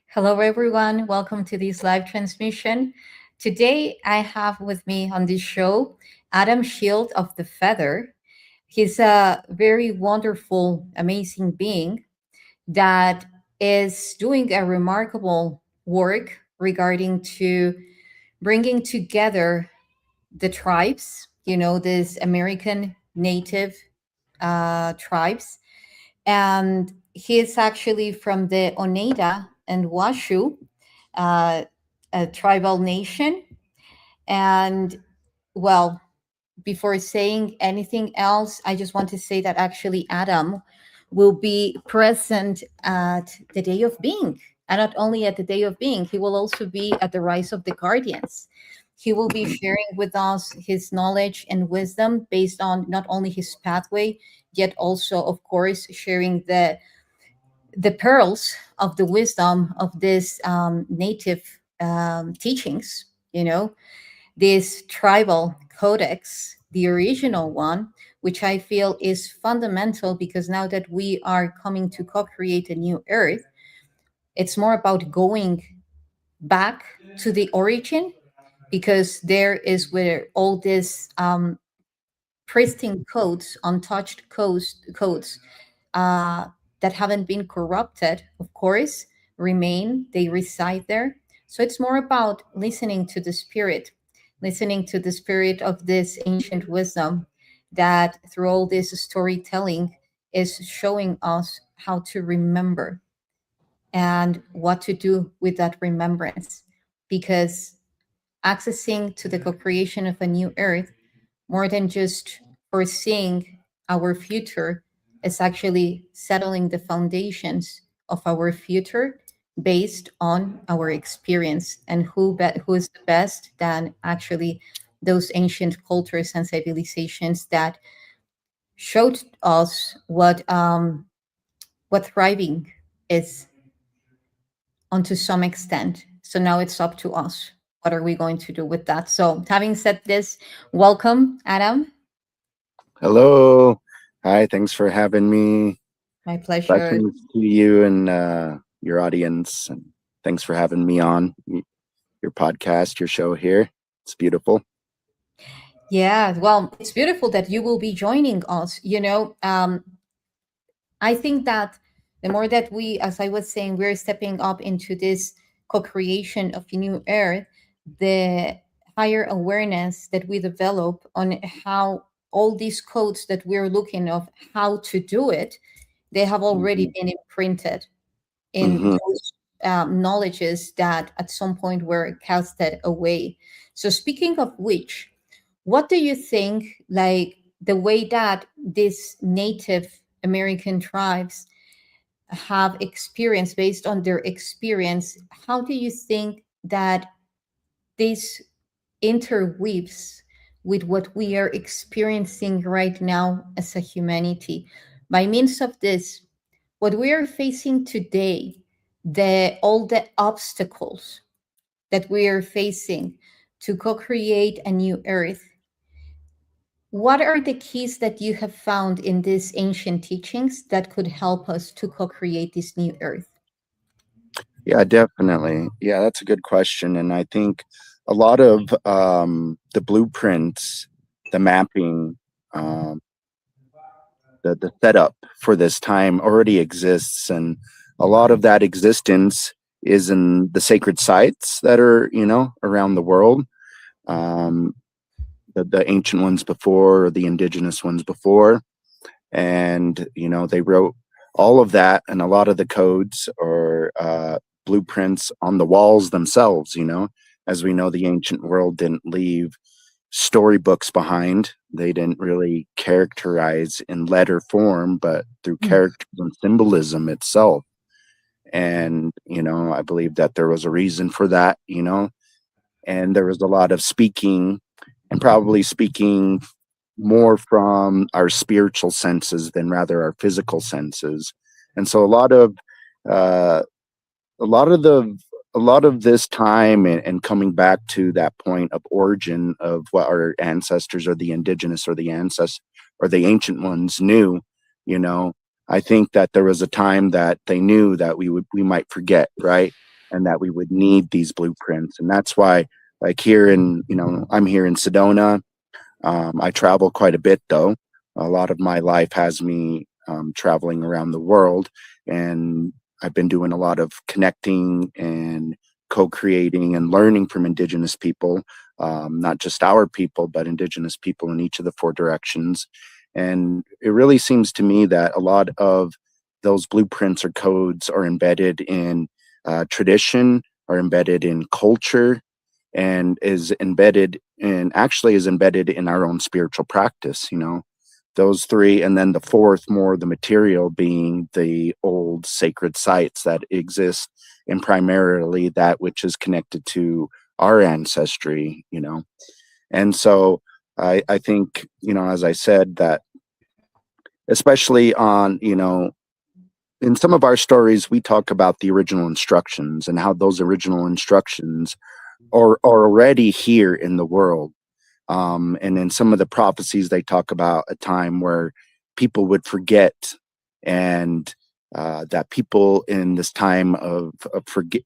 Hello, everyone. Welcome to this live transmission. Today, I have with me on this show Adam Shield of the Feather. He's a very wonderful, amazing being that is doing a remarkable work regarding to bringing together the tribes, these American native tribes. And he is actually from the Oneida and Washoe, uh, a tribal nation. And well, before saying anything else, I just want to say that actually Adam will be present at the Day of Being. And not only at the Day of Being, he will also be at the Rise of the Guardians. He will be sharing with us his knowledge and wisdom based on not only his pathway, yet also, of course, sharing the pearls of the wisdom of this native teachings, this tribal codex, the original one, which I feel is fundamental because now that we are coming to co-create a new earth, it's more about going back to the origin, because there is where all these pristine codes, untouched codes uh, that haven't been corrupted, of course, remain, they reside there. So it's more about listening to the spirit of this ancient wisdom that through all this storytelling is showing us how to remember and what to do with that remembrance. Because accessing to the co-creation of a new earth, more than just foreseeing our future, is actually settling the foundations of our future based on our experience. And who is the best than actually those ancient cultures and civilizations that showed us what thriving is, onto some extent. So now it's up to us. What are we going to do with that? So, having said this, welcome, Adam. Hello. Hi. Thanks for having me. My pleasure. Blessings to you and your audience. And thanks for having me on your podcast, your show here. It's beautiful. Yeah, well, it's beautiful that you will be joining us. I think that the more that we, as I was saying, we're stepping up into this co-creation of a new earth, the higher awareness that we develop on how all these codes that we're looking of how to do it, they have already been imprinted in Mm-hmm. those knowledges that at some point were casted away. So speaking of which, what do you think, like the way that these Native American tribes have experienced, based on their experience, how do you think that this interweaves with what we are experiencing right now as a humanity? By means of this, what we are facing today, the all the obstacles that we are facing, to co-create a new earth. What are the keys that you have found in these ancient teachings that could help us to co-create this new earth? Yeah, definitely. Yeah, that's a good question. And I think a lot of the blueprints, the mapping, um, the setup for this time already exists. And a lot of that existence is in the sacred sites that are, around the world. Um, the ancient ones before, the indigenous ones before. And they wrote all of that, and a lot of the codes or blueprints on the walls themselves. As we know, the ancient world didn't leave storybooks behind. They didn't really characterize in letter form, but through Mm. characters and symbolism itself. And I believe that there was a reason for that. And there was a lot of speaking, and probably speaking more from our spiritual senses than rather our physical senses. And so uh, a lot of the a lot of this time, and coming back to that point of origin of what our ancestors or the indigenous or the ancestors or the ancient ones knew, you know, I think that there was a time that they knew that we might forget, right? And that we would need these blueprints. And that's why, like, here in, I'm here in Sedona. I travel quite a bit, though. A lot of my life has me traveling around the world, and I've been doing a lot of connecting and co-creating and learning from Indigenous people, not just our people, but Indigenous people in each of the four directions. And it really seems to me that a lot of those blueprints or codes are embedded in tradition, are embedded in culture, and is embedded in actually is embedded in our own spiritual practice. Those three, and then the fourth, more the material, being the old sacred sites that exist, and primarily that which is connected to our ancestry. And so I think, as I said, that especially on, in some of our stories, we talk about the original instructions and how those original instructions are already here in the world. And in some of the prophecies, they talk about a time where people would forget, and that people in this time of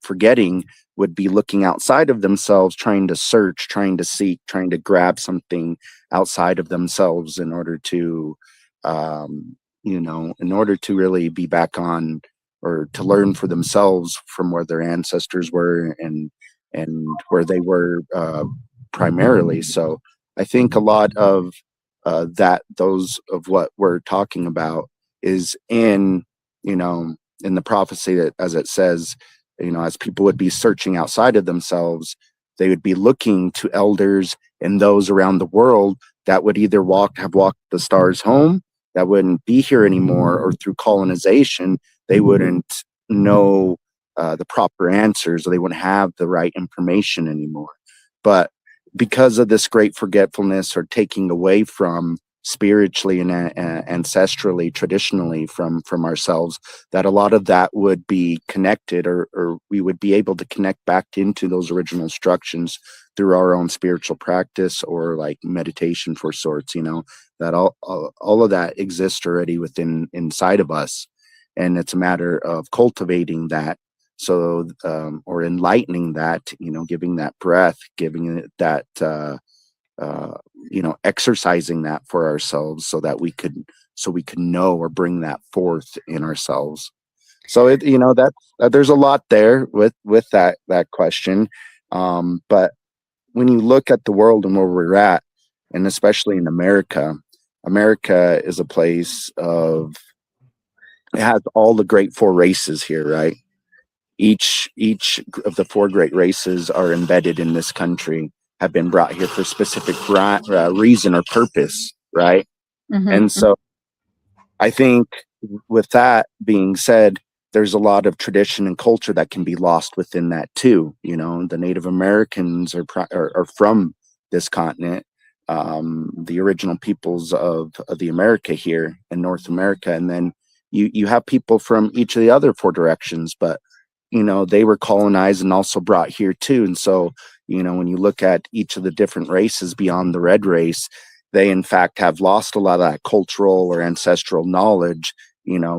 forgetting would be looking outside of themselves, trying to search, trying to seek, trying to grab something outside of themselves in order to, in order to really be back on, or to learn for themselves from where their ancestors were, and where they were primarily. So I think a lot of those of what we're talking about is in, you know, in the prophecy, that, as it says, as people would be searching outside of themselves, they would be looking to elders and those around the world that would either have walked the stars home, that wouldn't be here anymore, or through colonization, they wouldn't know the proper answers, or they wouldn't have the right information anymore. But because of this great forgetfulness, or taking away from spiritually and ancestrally, traditionally, from ourselves, that a lot of that would be connected, or we would be able to connect back into those original instructions through our own spiritual practice, or like meditation for sorts. That all of that exists already within inside of us, and it's a matter of cultivating that. So or enlightening that, giving that breath, giving it that uh, exercising that for ourselves, so we could know, or bring that forth in ourselves. So that there's a lot there with that question. But when you look at the world and where we're at, and especially in America is a place of, it has all the great four races here, right? Each of the four great races are embedded in this country, have been brought here for specific reason or purpose, right? And Mm-hmm. so I think, with that being said, there's a lot of tradition and culture that can be lost within that too. The Native Americans are from this continent, the original peoples of the America here in North America, and then you have people from each of the other four directions. But they were colonized and also brought here too. And so, when you look at each of the different races beyond the red race, they in fact have lost a lot of that cultural or ancestral knowledge,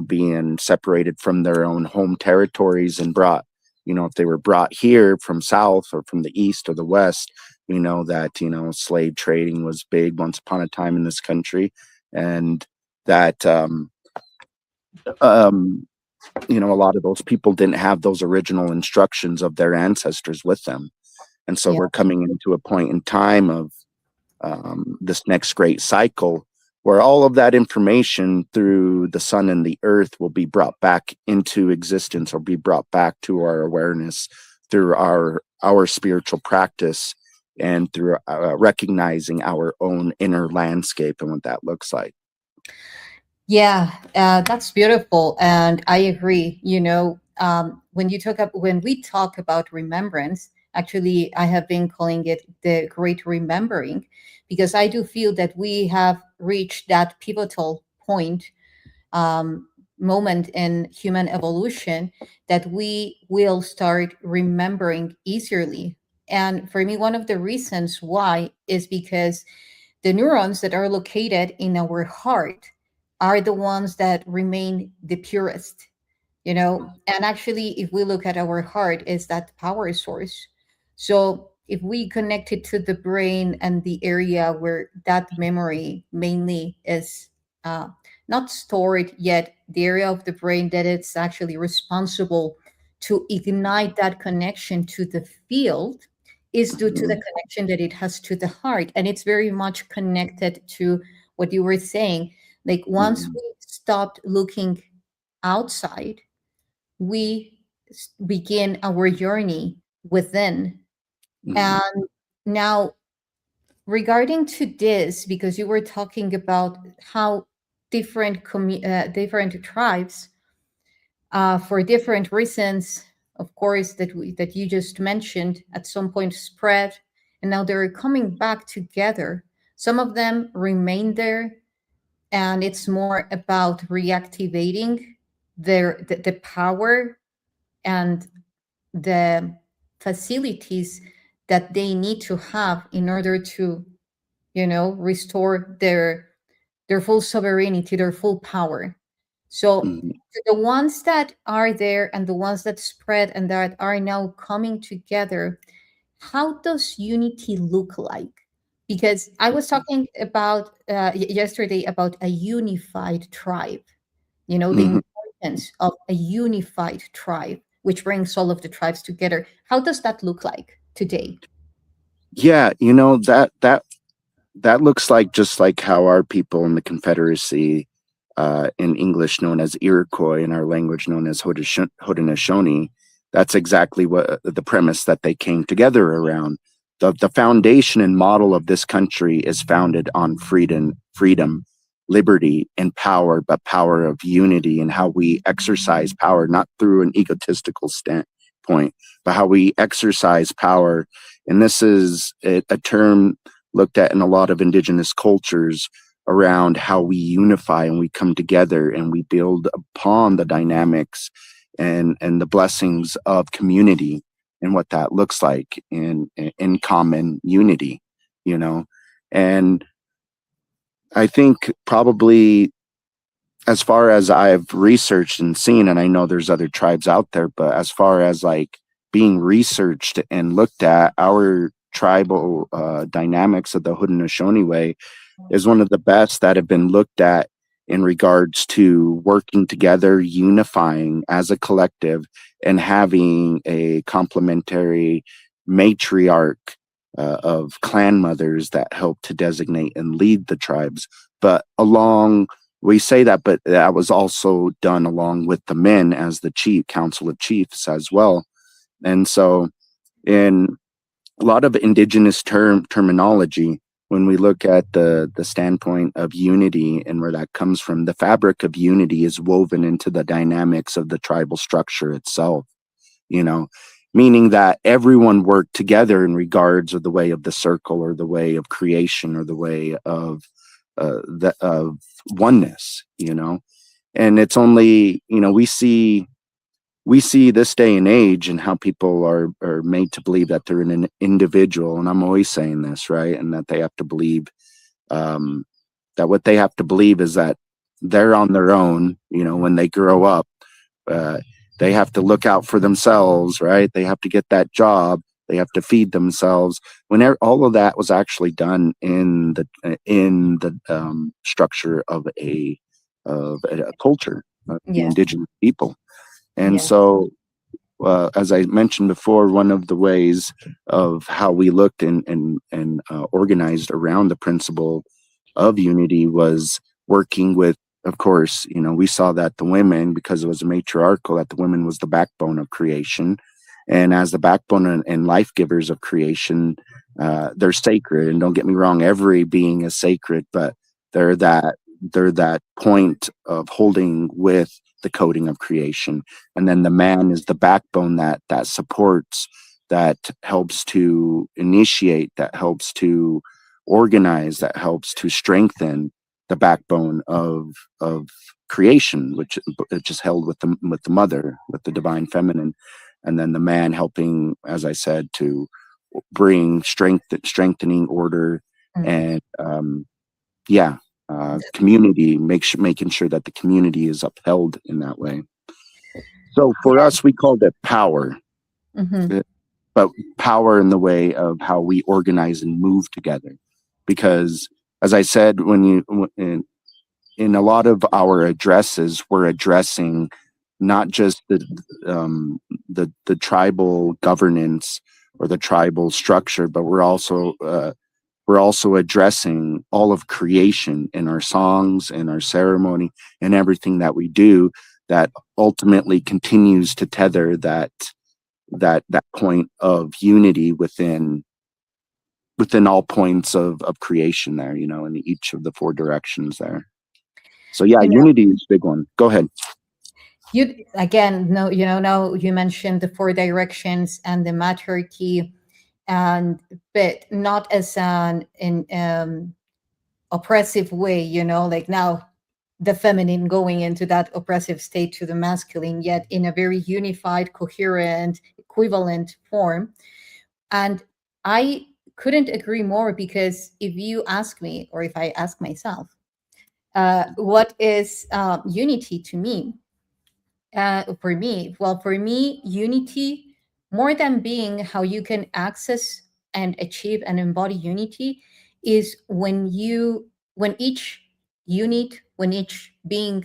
being separated from their own home territories and brought, if they were brought here from south or from the east or the west, we know that, slave trading was big once upon a time in this country. And that, um, a lot of those people didn't have those original instructions of their ancestors with them. And so Yeah. we're coming into a point in time of this next great cycle where all of that information through the sun and the earth will be brought back into existence or be brought back to our awareness through our spiritual practice and through recognizing our own inner landscape and what that looks like. Yeah, that's beautiful, and I agree. When we talk about remembrance, actually, I have been calling it the Great Remembering, because I do feel that we have reached that pivotal point, um, moment in human evolution, that we will start remembering easily. And for me, one of the reasons why is because the neurons that are located in our heart are the ones that remain the purest, and actually, if we look at our heart, is that power source. So if we connect it to the brain and the area where that memory mainly is, uh, not stored yet, the area of the brain that it's actually responsible to ignite that connection to the field, is due to the Mhm, connection that it has to the heart. And it's very much connected to what you were saying. Like, once mhm, we stopped looking outside, we begin our journey within. mhm, And now, regarding to this, because you were talking about how different tribes, for different reasons, of course, that you just mentioned, at some point spread, and now they're coming back together. Some of them remain there, and it's more about reactivating the power and the facilities that they need to have in order to, restore their full sovereignty, their full power. So mhm, to the ones that are there and the ones that spread and that are now coming together, how does unity look like? Because I was talking about, yesterday, about a unified tribe, the mhm. importance of a unified tribe, which brings all of the tribes together. How does that look like today? Yeah, that looks like just like how our people in the Confederacy, in English known as Iroquois, in our language known as Haudenosaunee. That's exactly what the premise that they came together around. The foundation and model of this country is founded on freedom, liberty, and power, but power of unity and how we exercise power, not through an egotistical standpoint, but how we exercise power. And this is a term looked at in a lot of indigenous cultures around how we unify and we come together and we build upon the dynamics and the blessings of community and what that looks like in common unity, you know. And I think probably, as far as I've researched and seen, and I know there's other tribes out there, but as far as like being researched and looked at, our tribal dynamics of the Haudenosaunee way is one of the best that have been looked at in regards to working together, unifying as a collective, and having a complementary matriarch of clan mothers that help to designate and lead the tribes. But we say that, but that was also done along with the men as the chief council of chiefs as well. And so, in a lot of indigenous terminology, when we look at the standpoint of unity and where that comes from, the fabric of unity is woven into the dynamics of the tribal structure itself, you know, meaning that everyone worked together in regards of the way of the circle or the way of creation or the way of of oneness, and it's only, we see we see this day and age and how people are made to believe that they're an individual, and I'm always saying this, right? And that they have to believe, um, that what they have to believe is that they're on their own. When they grow up, uh, they have to look out for themselves, right? They have to get that job. They have to feed themselves. When all of that was actually done in the structure of a culture, the Yes. indigenous people. And Yes. so, as I mentioned before, one of the ways of how we looked and organized around the principle of unity was working with, of course, we saw that the women, because it was a matriarchal, that the women was the backbone of creation. And as the backbone and life givers of creation, they're sacred. And don't get me wrong, every being is sacred, but they're that they're that point of holding with the coding of creation. And then the man is the backbone that supports, that helps to initiate, that helps to organize, that helps to strengthen the backbone of creation, which is held with the mother, with the divine feminine. And then the man helping, as I said, to bring strengthening order, Mm. and yeah, community, making sure that the community is upheld in that way. So for Yeah. us, we called it power, Hmm. uh, but power in the way of how we organize and move together. Because, as I said, in a lot of our addresses, we're addressing not just the tribal governance or the tribal structure, but we're also addressing all of creation in our songs, in our ceremony, and everything that we do, that ultimately continues to tether that point of unity within all points of creation there, in each of the four directions there. So yeah, You know, unity is a big one. Go ahead. you again, no, now you mentioned the four directions and the matriarchy, and but not as an in oppressive way, like now the feminine going into that oppressive state to the masculine, yet in a very unified, coherent, equivalent form. And I couldn't agree more, because if you ask me, or if I ask myself, what is unity to me? For me, well, for me, unity, more than being how you can access and achieve and embody unity, is when each unit, when each being,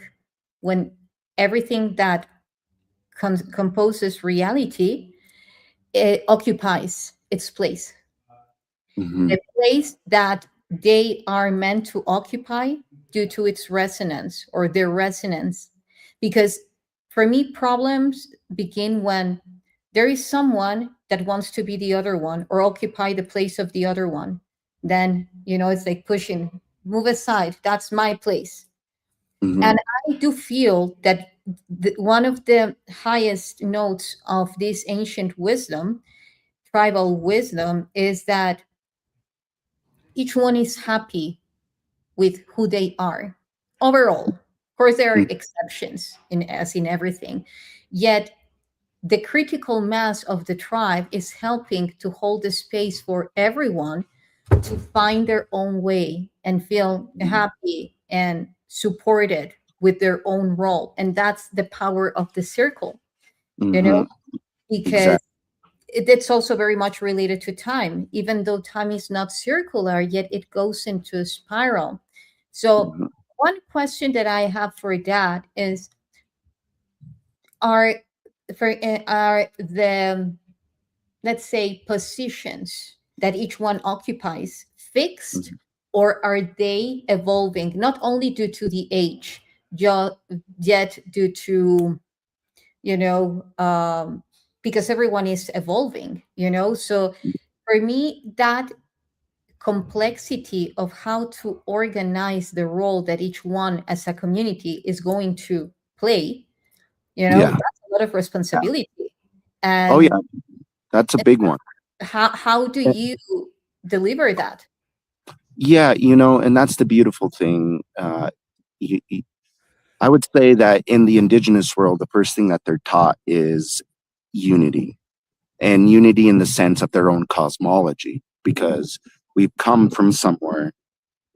when everything that composes reality, it occupies its place, Hmm. the place that they are meant to occupy, due to its resonance or their resonance. Because for me, problems begin when there is someone that wants to be the other one or occupy the place of the other one. Then, it's like pushing, move aside, that's my place. Hmm. And I do feel that one of the highest notes of this ancient wisdom, tribal wisdom, is that each one is happy with who they are overall. Of course, there are exceptions, as in everything. Yet the critical mass of the tribe is helping to hold the space for everyone to find their own way and feel happy and supported with their own role. And that's the power of the circle, you know, Hmm. because Exactly. it's also very much related to time. Even though time is not circular, yet it goes into a spiral. So, Hmm. one question that I have for that is: Are are the, let's say, positions that each one occupies fixed, or are they evolving? Not only due to the age, ju- yet due to, you know because everyone is evolving. So for me, that complexity of how to organize the role that each one as a community is going to play, Yeah. that's a lot of Yeah. responsibility. Oh And yeah, that's a big one. how do you deliver that? Yeah, and that's the beautiful thing. I would say that in the indigenous world, the first thing that they're taught is unity, and unity in the sense of their own cosmology, because we've come from somewhere.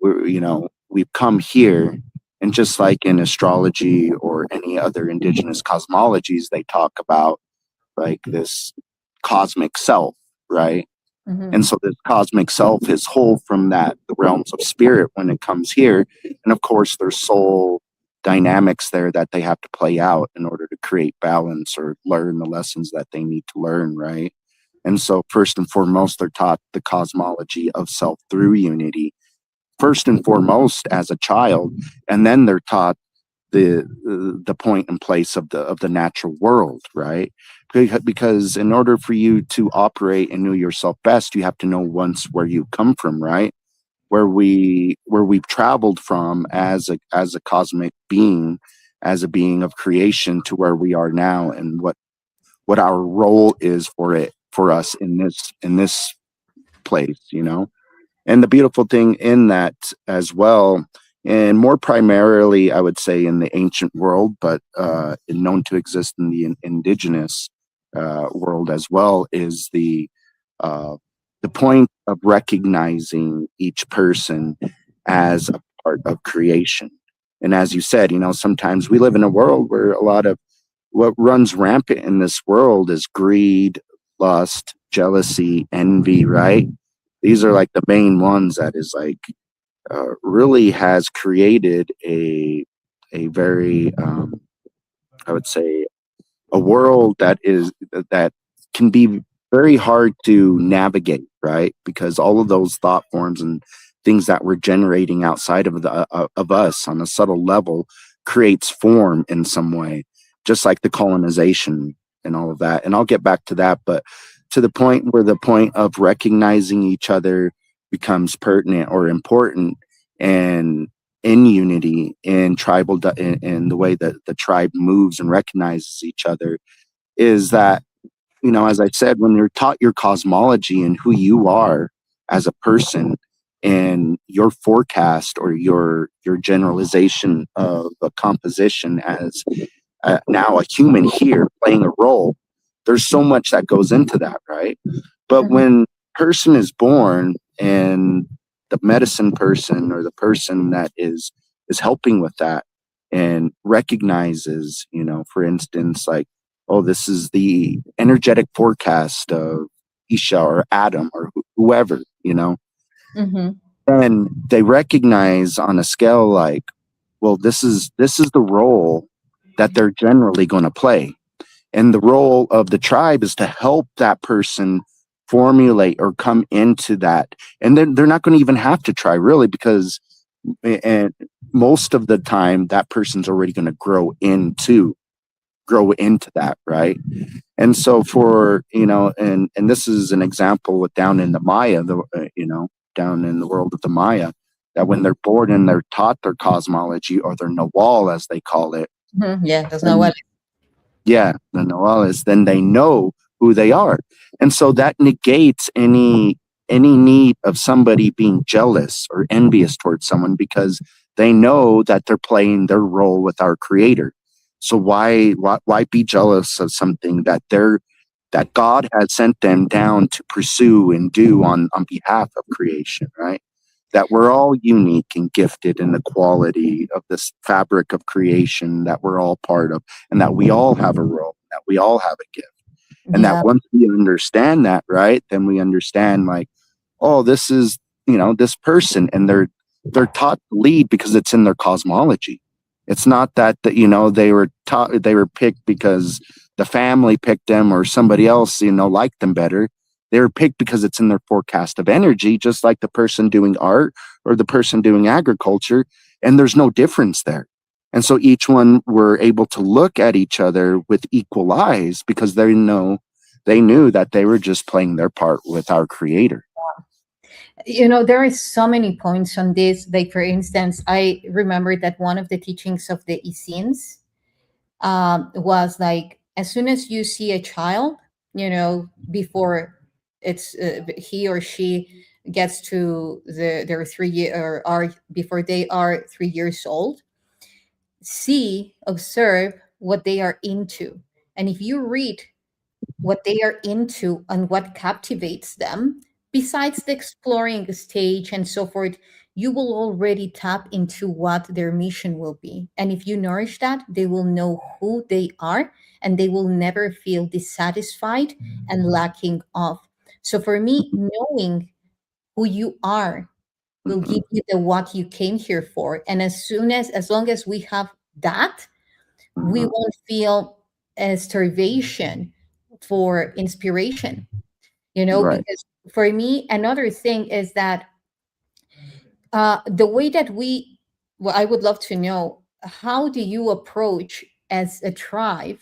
We've come here, and just like in astrology or any other indigenous cosmologies, they talk about like this cosmic self, right? Mm-hmm. And so this cosmic self is whole from that the realms of spirit when it comes here. And of course there's soul dynamics there that they have to play out in order to create balance or learn the lessons that they need to learn, right? And so first and foremost, they're taught the cosmology of self through unity, first and foremost as a child, and then they're taught the point and place of the natural world, right? Because in order for you to operate and know yourself best, you have to know once where you come from, right? Where we've traveled from as a cosmic being, as a being of creation, to where we are now, and what our role is for us in this place. And the beautiful thing in that as well, and more primarily, I would say, in the ancient world, but known to exist in the indigenous world as well, is uh, the point of recognizing each person as a part of creation. And as you said, sometimes we live in a world where a lot of what runs rampant in this world is greed, lust, jealousy, envy, right? These are like the main ones that is like really has created a very I would say a world that can be very hard to navigate, right? Because all of those thought forms and things that we're generating outside of the of us on a subtle level creates form in some way, just like the colonization and all of that. And I'll get back to that, but to the point where the point of recognizing each other becomes pertinent or important, and in unity in in the way that the tribe moves and recognizes each other, is that, as I said, when you're taught your cosmology and who you are as a person, and your forecast or your generalization of a composition as now a human here playing a role, there's so much that goes into that, right? But Mm-hmm. when a person is born, and the medicine person or the person that is helping with that, and recognizes, for instance, like, oh, this is the energetic forecast of Isha or Adam or whoever, Mm-hmm. then they recognize on a scale like, well, this is the role that they're generally going to play. And the role of the tribe is to help that person formulate or come into that. And then they're not going to even have to try, really, because and most of the time that person's already going to grow into that, right? And so for, and this is an example with down in the Maya, down in the world of the Maya, that when they're born and they're taught their cosmology, or their Nawal as they call it, Mm-hmm. Yeah, that's not then what. yeah, the Nawal is, then they know who they are. And so that negates any need of somebody being jealous or envious towards someone, because they know that they're playing their role with our creator. So why be jealous of something that God has sent them down to pursue and do on behalf of creation, right? That we're all unique and gifted in the quality of this fabric of creation that we're all part of, and that we all have a role, that we all have a gift. And that Yeah. once we understand that, right, then we understand, like, oh, this is, this person, and they're taught to lead because it's in their cosmology. It's not that they were picked because the family picked them, or somebody else liked them better. They were picked because it's in their forecast of energy, just like the person doing art or the person doing agriculture, and there's no difference there. And so each one were able to look at each other with equal eyes, because they knew that they were just playing their part with our creator. There is so many points on this. Like, for instance, I remember that one of the teachings of the Essenes was like, as soon as you see a child, before it's he or she gets to their 3 year, or are before they are 3 years old, see, observe what they are into. And if you read what they are into and what captivates them, besides the exploring stage and so forth, you will already tap into what their mission will be. And if you nourish that, they will know who they are and they will never feel dissatisfied and lacking of. So for me, knowing who you are will Mm-hmm. give you the what you came here for. And as long as we have that, we Mm-hmm. won't feel a starvation for inspiration, Right. because for me, another thing is that the way that well, I would love to know, how do you approach as a tribe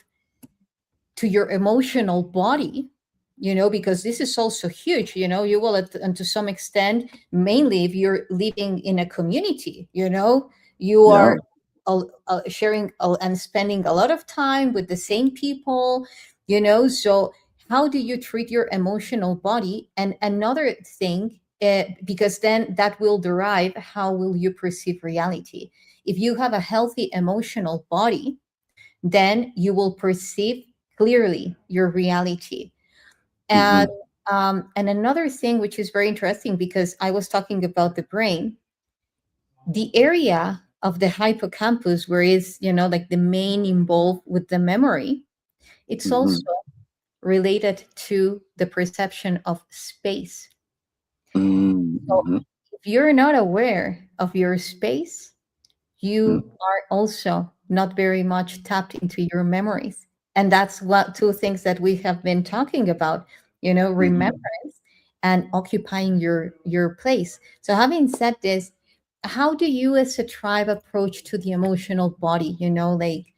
to your emotional body, because this is also huge. You will, and to some extent, mainly if you're living in a community, you Yeah. are sharing and spending a lot of time with the same people, so how do you treat your emotional body? And another thing, because then that will derive how will you perceive reality. If you have a healthy emotional body, then you will perceive clearly your reality. Mm-hmm. And another thing which is very interesting, because I was talking about the brain, the area of the hippocampus, where is, like the main involved with the memory, it's Mm-hmm. also related to the perception of space. So Mm-hmm. if you're not aware of your space, you are also not very much tapped into your memories. And that's what two things that we have been talking about, Mm-hmm. remembrance and occupying your place. So having said this, how do you as a tribe approach to the emotional body, like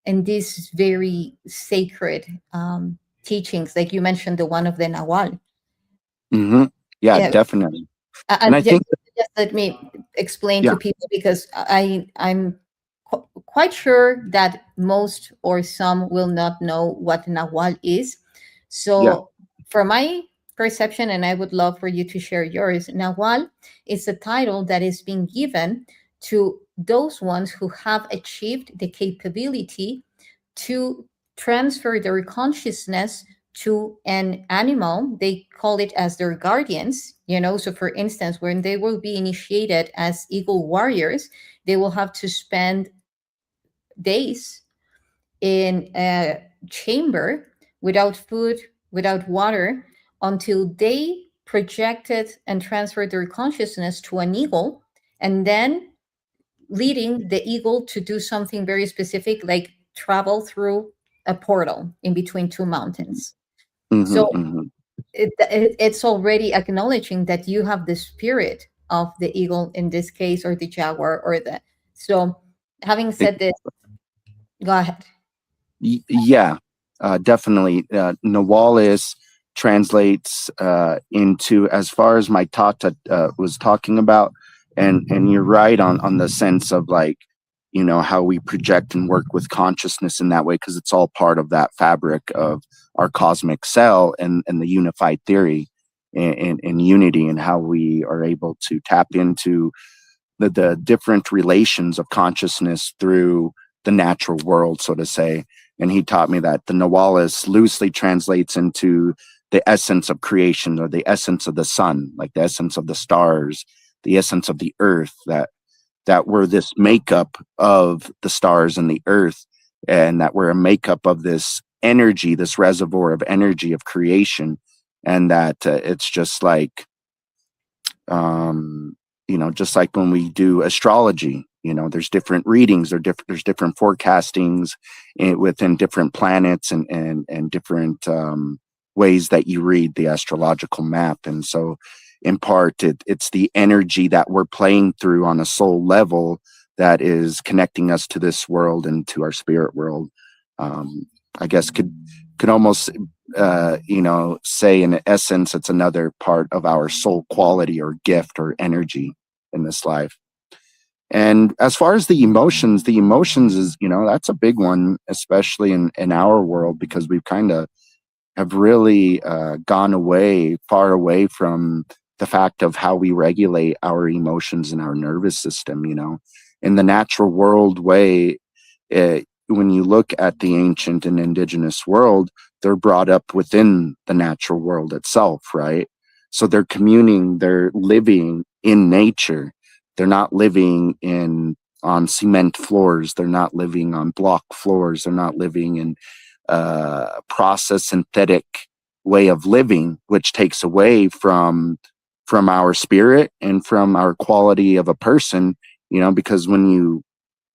in these very sacred teachings, like you mentioned, the one of the Nawal? Mm-hmm. Yeah, Yeah, definitely. And and I think, just let me explain yeah, to people, because I'm quite sure that most or some will not know what Nahual is. yeah. So, for my perception, and I would love for you to share yours, Nahual is a title that is being given to those ones who have achieved the capability to transfer their consciousness to an animal. They call it as their guardians, so for instance, when they will be initiated as eagle warriors, they will have to spend days in a chamber without food, without water, until they projected and transferred their consciousness to an eagle, and then leading the eagle to do something very specific, like travel through a portal in between two mountains. Mm-hmm. So Mm-hmm. it's already acknowledging that you have the spirit of the eagle in this case, or the jaguar, or the. So, having said this, go ahead. Yeah, definitely. Nawalis translates into, as far as my tata was talking about, and you're right on the sense of, like, how we project and work with consciousness in that way, because it's all part of that fabric of our cosmic cell and the unified theory and unity, and how we are able to tap into the different relations of consciousness through the natural world, so to say. And he taught me that the Nawalis loosely translates into the essence of creation, or the essence of the sun, like the essence of the stars, the essence of the earth, that we're this makeup of the stars and the earth, and that we're a makeup of this energy, this reservoir of energy of creation. And that it's just like, um, just like when we do astrology, there's different readings, there's different forecastings within different planets, and different ways that you read the astrological map. And so, in part, it's the energy that we're playing through on a soul level that is connecting us to this world and to our spirit world. Um, I guess could almost say in essence, it's another part of our soul quality or gift or energy in this life. And as far as the emotions is, that's a big one, especially in our world, because we've kind of have really gone far away from the fact of how we regulate our emotions and our nervous system. in the natural world way, when you look at the ancient and indigenous world, they're brought up within the natural world itself, right? So they're communing, they're living in nature. They're not living in on cement floors. They're not living on block floors. They're not living in process synthetic way of living, which takes away from our spirit and from our quality of a person, because when you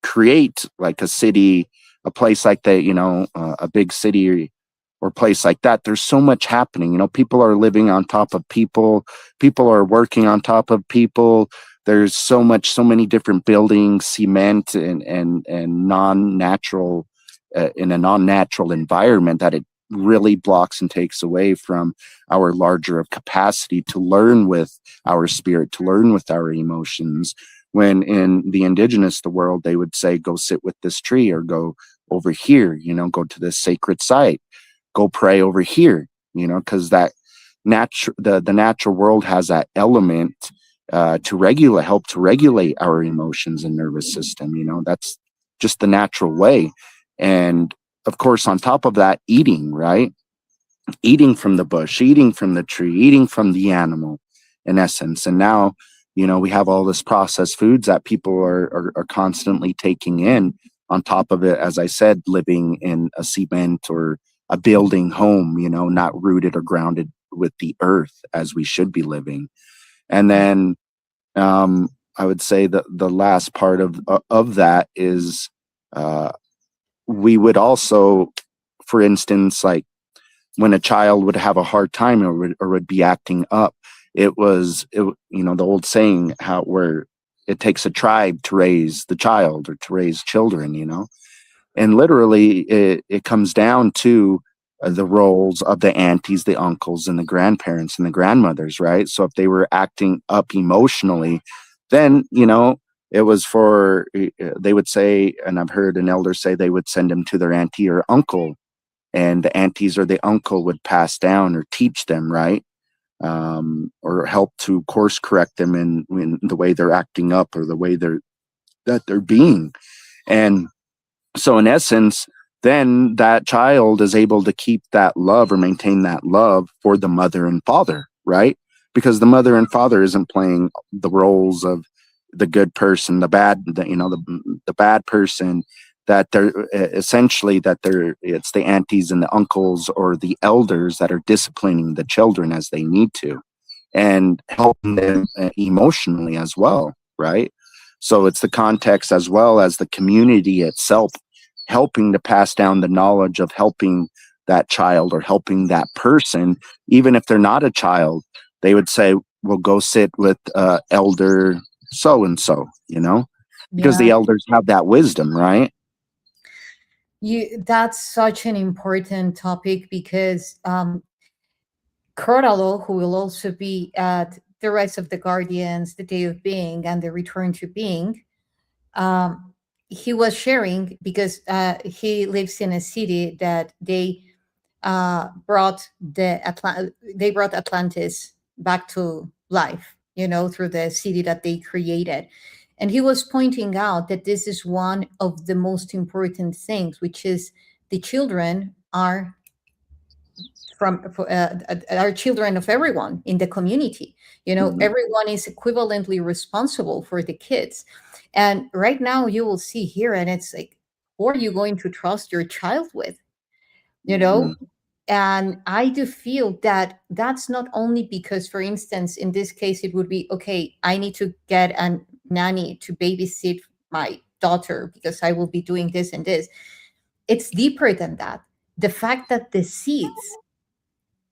create like a city, a place like that, a big city or place like that, there's so much happening. People are living on top of people, people are working on top of people. There's so many different buildings, cement and non-natural, in a non-natural environment, that it really blocks and takes away from our larger of capacity to learn with our spirit, to learn with our emotions. When in the indigenous the world, they would say, go sit with this tree, or go over here, go to this sacred site, go pray over here, because that the natural world has that element to help to regulate our emotions and nervous system. That's just the natural way. And of course, on top of that, eating, right? Eating from the bush, eating from the tree, eating from the animal, in essence. And now, we have all this processed foods that people are constantly taking in. On top of it, as I said, living in a cement or a building home, not rooted or grounded with the earth as we should be living. And then I would say that the last part of that is, we would also, for instance, like when a child would have a hard time or would be acting up, the old saying where it takes a tribe to raise the child, or to raise children, and literally it comes down to the roles of the aunties, the uncles, and the grandparents and the grandmothers, right? So if they were acting up emotionally, then it was they would say, and I've heard an elder say, they would send them to their auntie or uncle, and the aunties or the uncle would pass down or teach them, right? Or help to course correct them in the way they're acting up, or the way they're being. And so in essence, then that child is able to keep that love, or maintain that love for the mother and father, right? Because the mother and father isn't playing the roles of the good person, the bad, the bad person, that they're essentially, it's the aunties and the uncles or the elders that are disciplining the children as they need to, and helping them emotionally as well, right? So it's the context as well as the community itself helping to pass down the knowledge of helping that child or helping that person. Even if they're not a child, they would say, well, go sit with elder so and so, because Yeah. the elders have that wisdom, right? That's such an important topic because Coralo, who will also be at the Rise of the Guardians, the Day of Being, and the Return to Being, um, he was sharing because he lives in a city that they brought Atlantis back to life, through the city that they created. And he was pointing out that this is one of the most important things, which is the children are children of everyone in the community. Mhm. Everyone is equivalently responsible for the kids. And right now you will see here, and it's like, who are you going to trust your child with? you Mhm. know and I do feel that that's not only because, for instance, in this case, it would be okay, I need to get a nanny to babysit my daughter because I will be doing this and this. It's deeper than that. The fact that the seeds,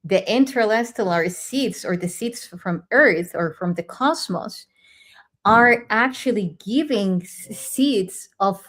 the interstellar seeds, or the seeds from Earth or from the cosmos, are actually giving seeds of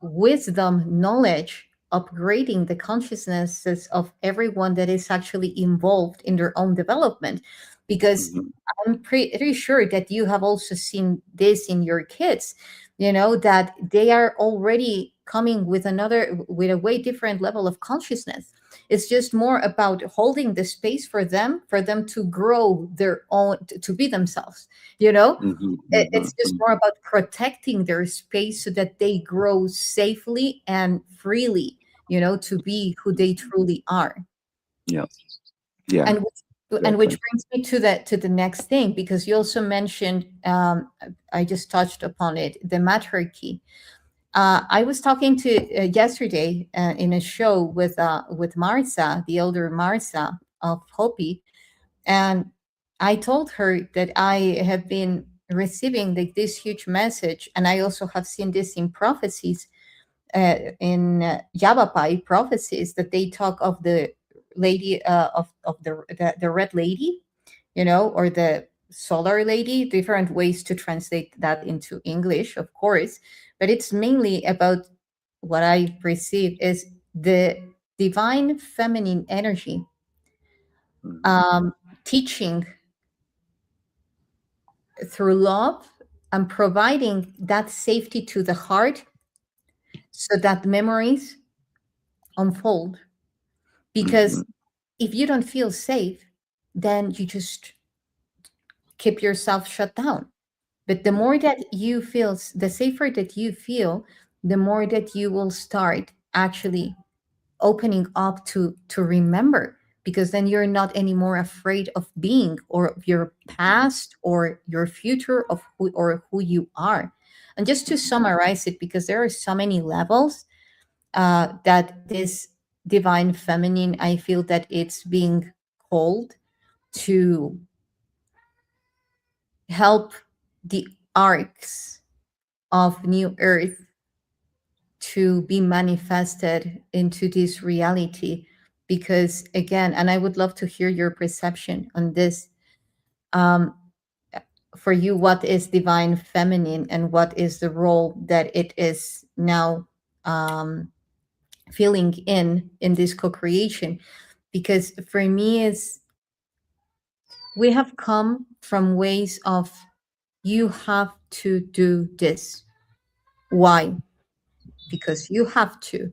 wisdom, knowledge, upgrading the consciousnesses of everyone that is actually involved in their own development. Because Mhm. I'm pretty sure that you have also seen this in your kids, that they are already coming with a way different level of consciousness. It's just more about holding the space for them to grow their own, to be themselves, you know. Mhm, mhm, It's just more mhm. about protecting their space so that they grow safely and freely, you know, to be who they truly are. Yeah, yeah, And which exactly. brings me to the next thing, because you also mentioned, I just touched upon it, the matriarchy. I was talking to yesterday in a show with Marsa, the elder Marsa of Hopi, and I told her that I have been receiving like this huge message, and I also have seen this in prophecies, in Yavapai prophecies, that they talk of the lady, of the red lady, you know, or the solar lady, different ways to translate that into English, of course, but it's mainly about what I perceive is the divine feminine energy, Mhm, um, teaching through love and providing that safety to the heart so that memories unfold. mhm, Because if you don't feel safe, then you just keep yourself shut down. But the more that you feel, the safer that you feel, the more that you will start actually opening up to remember, because then you're not anymore afraid of being, or of your past or your future, of who you are. And just to summarize it, because there are so many levels, that this divine feminine, I feel that it's being called to help the arcs of new earth to be manifested into this reality. Because again, and I would love to hear your perception on this, um, for you, what is divine feminine, and what is the role that it is now, um, filling in this co-creation? Because for me, is we have come from ways of, you have to do this. Why? Because you have to.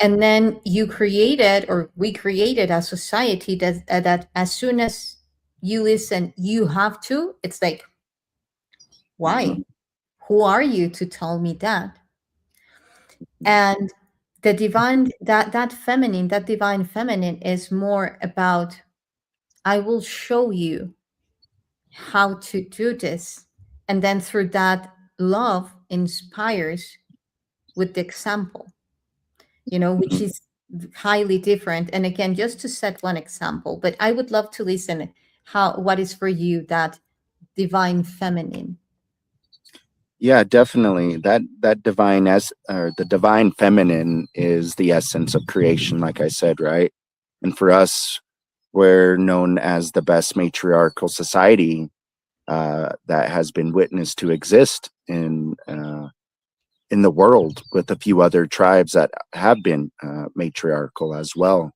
And then you created, or we created a society that as soon as you listen, you have to, it's like, mhm, why? Who are you to tell me that? And the divine, that divine feminine is more about, I will show you how to do this. And then through that, love inspires with the example, you know, which mhm. is highly different. And again, just to set one example, but I would love to listen, what is for you that divine feminine? Yeah, definitely. That divine or the divine feminine is the essence of creation, like I said, right? And for us, we're known as the best matriarchal society that has been witnessed to exist in the world, with a few other tribes that have been matriarchal as well.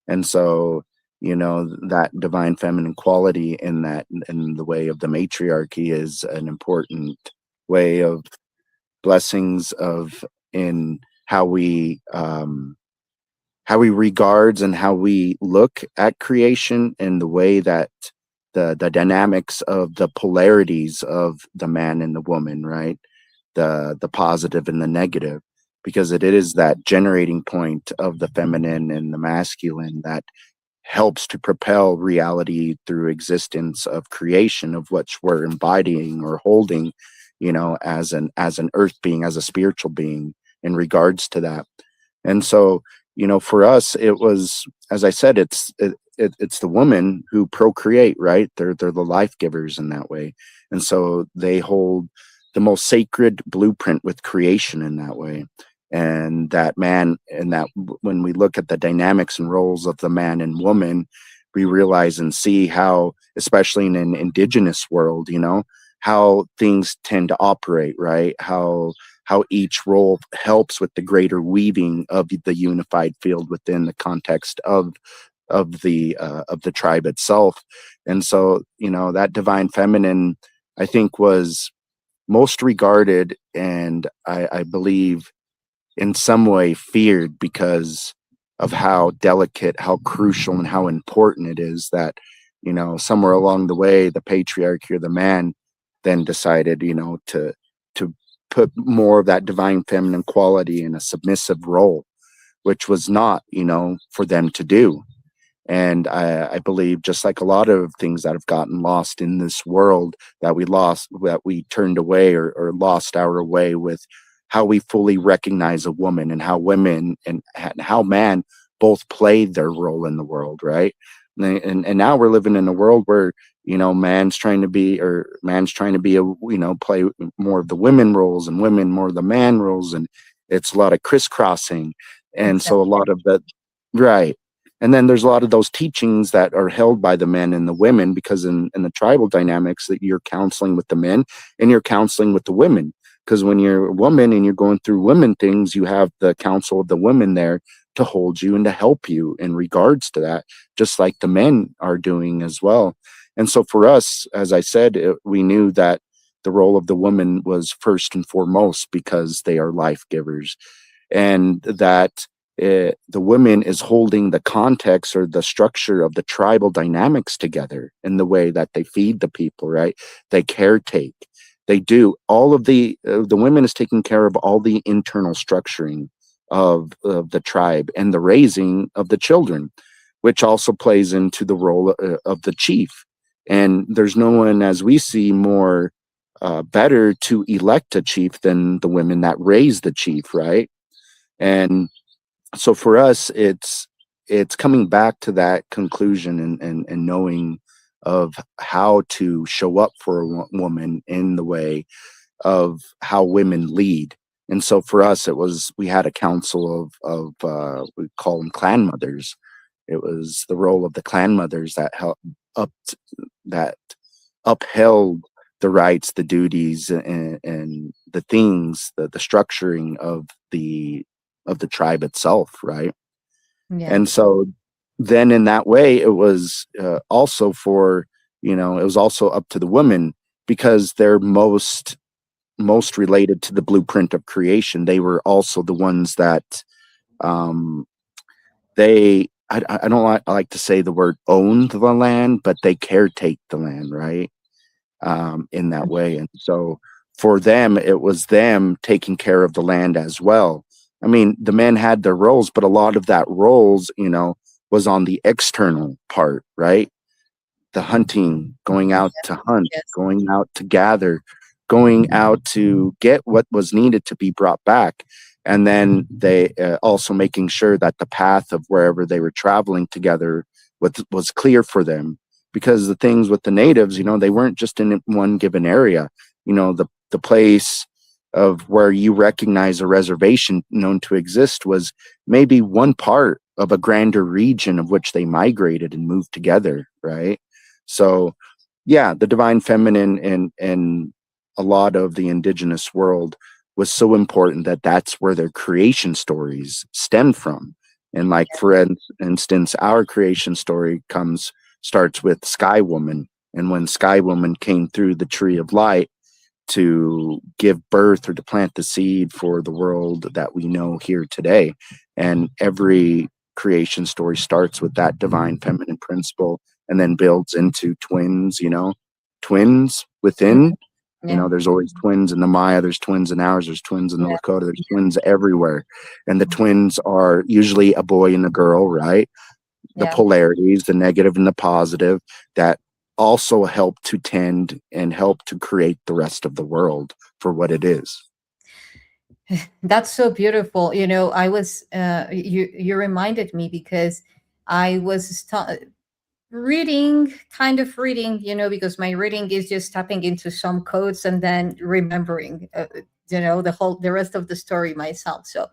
And so, that divine feminine quality in the way of the matriarchy is an important way of blessings of in how we regards and how we look at creation, and the way that the dynamics of the polarities of the man and the woman, right? The positive and the negative, because it is that generating point of the feminine and the masculine that helps to propel reality through existence of creation, of which we're embodying or holding, as an earth being, as a spiritual being, in regards to that. And so, for us, it was, as I said, it's the woman who procreate, right? They're the life givers in that way. And so they hold the most sacred blueprint with creation in that way. And that man, and that when we look at the dynamics and roles of the man and woman, we realize and see how, especially in an indigenous world, how things tend to operate, right? How each role helps with the greater weaving of the unified field within the context of the tribe itself. And so, that divine feminine, I think, was most regarded, and I believe in some way feared because of how delicate, how crucial, and how important it is that, somewhere along the way, the patriarchy or the man then decided, to put more of that divine feminine quality in a submissive role, which was not, for them to do. And I believe, just like a lot of things that have gotten lost in this world, that we turned away, or lost our way with how we fully recognize a woman, and how women and how man both played their role in the world, right? And now we're living in a world where, man's trying to be play more of the women roles, and women more of the man roles, and it's a lot of crisscrossing. And so a Exactly. lot of that, right. And then there's a lot of those teachings that are held by the men and the women, because in the tribal dynamics, that you're counseling with the men and you're counseling with the women. Because when you're a woman and you're going through women things, you have the counsel of the women there to hold you and to help you in regards to that, just like the men are doing as well. And so for us, as I said, we knew that the role of the woman was first and foremost, because they are life givers, and that the women is holding the context or the structure of the tribal dynamics together in the way that they feed the people, right? They caretake. They do all of the women is taking care of all the internal structuring of the tribe and the raising of the children, which also plays into the role of the chief. And there's no one, as we see, more better to elect a chief than the women that raise the chief, right? And so for us, it's coming back to that conclusion, and knowing of how to show up for a woman in the way of how women lead. And so for us, it was, we had a council of we call them clan mothers. It was the role of the clan mothers that helped up that upheld the rights, the duties, and the things, the structuring of the tribe itself, right? Yeah. And so then in that way, it was also for, it was also up to the women, because they're most related to the blueprint of creation. They were also the ones that um, I don't like to say the word owned the land, but they caretake the land, right? In that way. And so for them, it was them taking care of the land as well. I mean, the men had their roles, but a lot of that roles, was on the external part, right? The hunting, going out to hunt, Yes. going out to gather, going out to get what was needed to be brought back. And then they also making sure that the path of wherever they were traveling together was clear for them. Because the things with the natives, they weren't just in one given area. The place of where you recognize a reservation known to exist was maybe one part of a grander region of which they migrated and moved together, right? So, yeah, the divine feminine and a lot of the indigenous world was so important that that's where their creation stories stemmed from. And like for instance, our creation story starts with Sky Woman, and when Sky Woman came through the tree of light to give birth or to plant the seed for the world that we know here today. And every creation story starts with that divine feminine principle, and then builds into twins, twins within. Mhm. Yeah. There's always twins in the Maya, there's twins in ours, there's twins in the Yeah. Lakota, there's twins everywhere. And the twins are usually a boy and a girl, right? The Yeah. polarities, the negative and the positive, that also help to tend and help to create the rest of the world for what it is. That's so beautiful. I was you reminded me because I was reading, kind of reading, because my reading is just tapping into some codes and then remembering, the rest of the story myself. So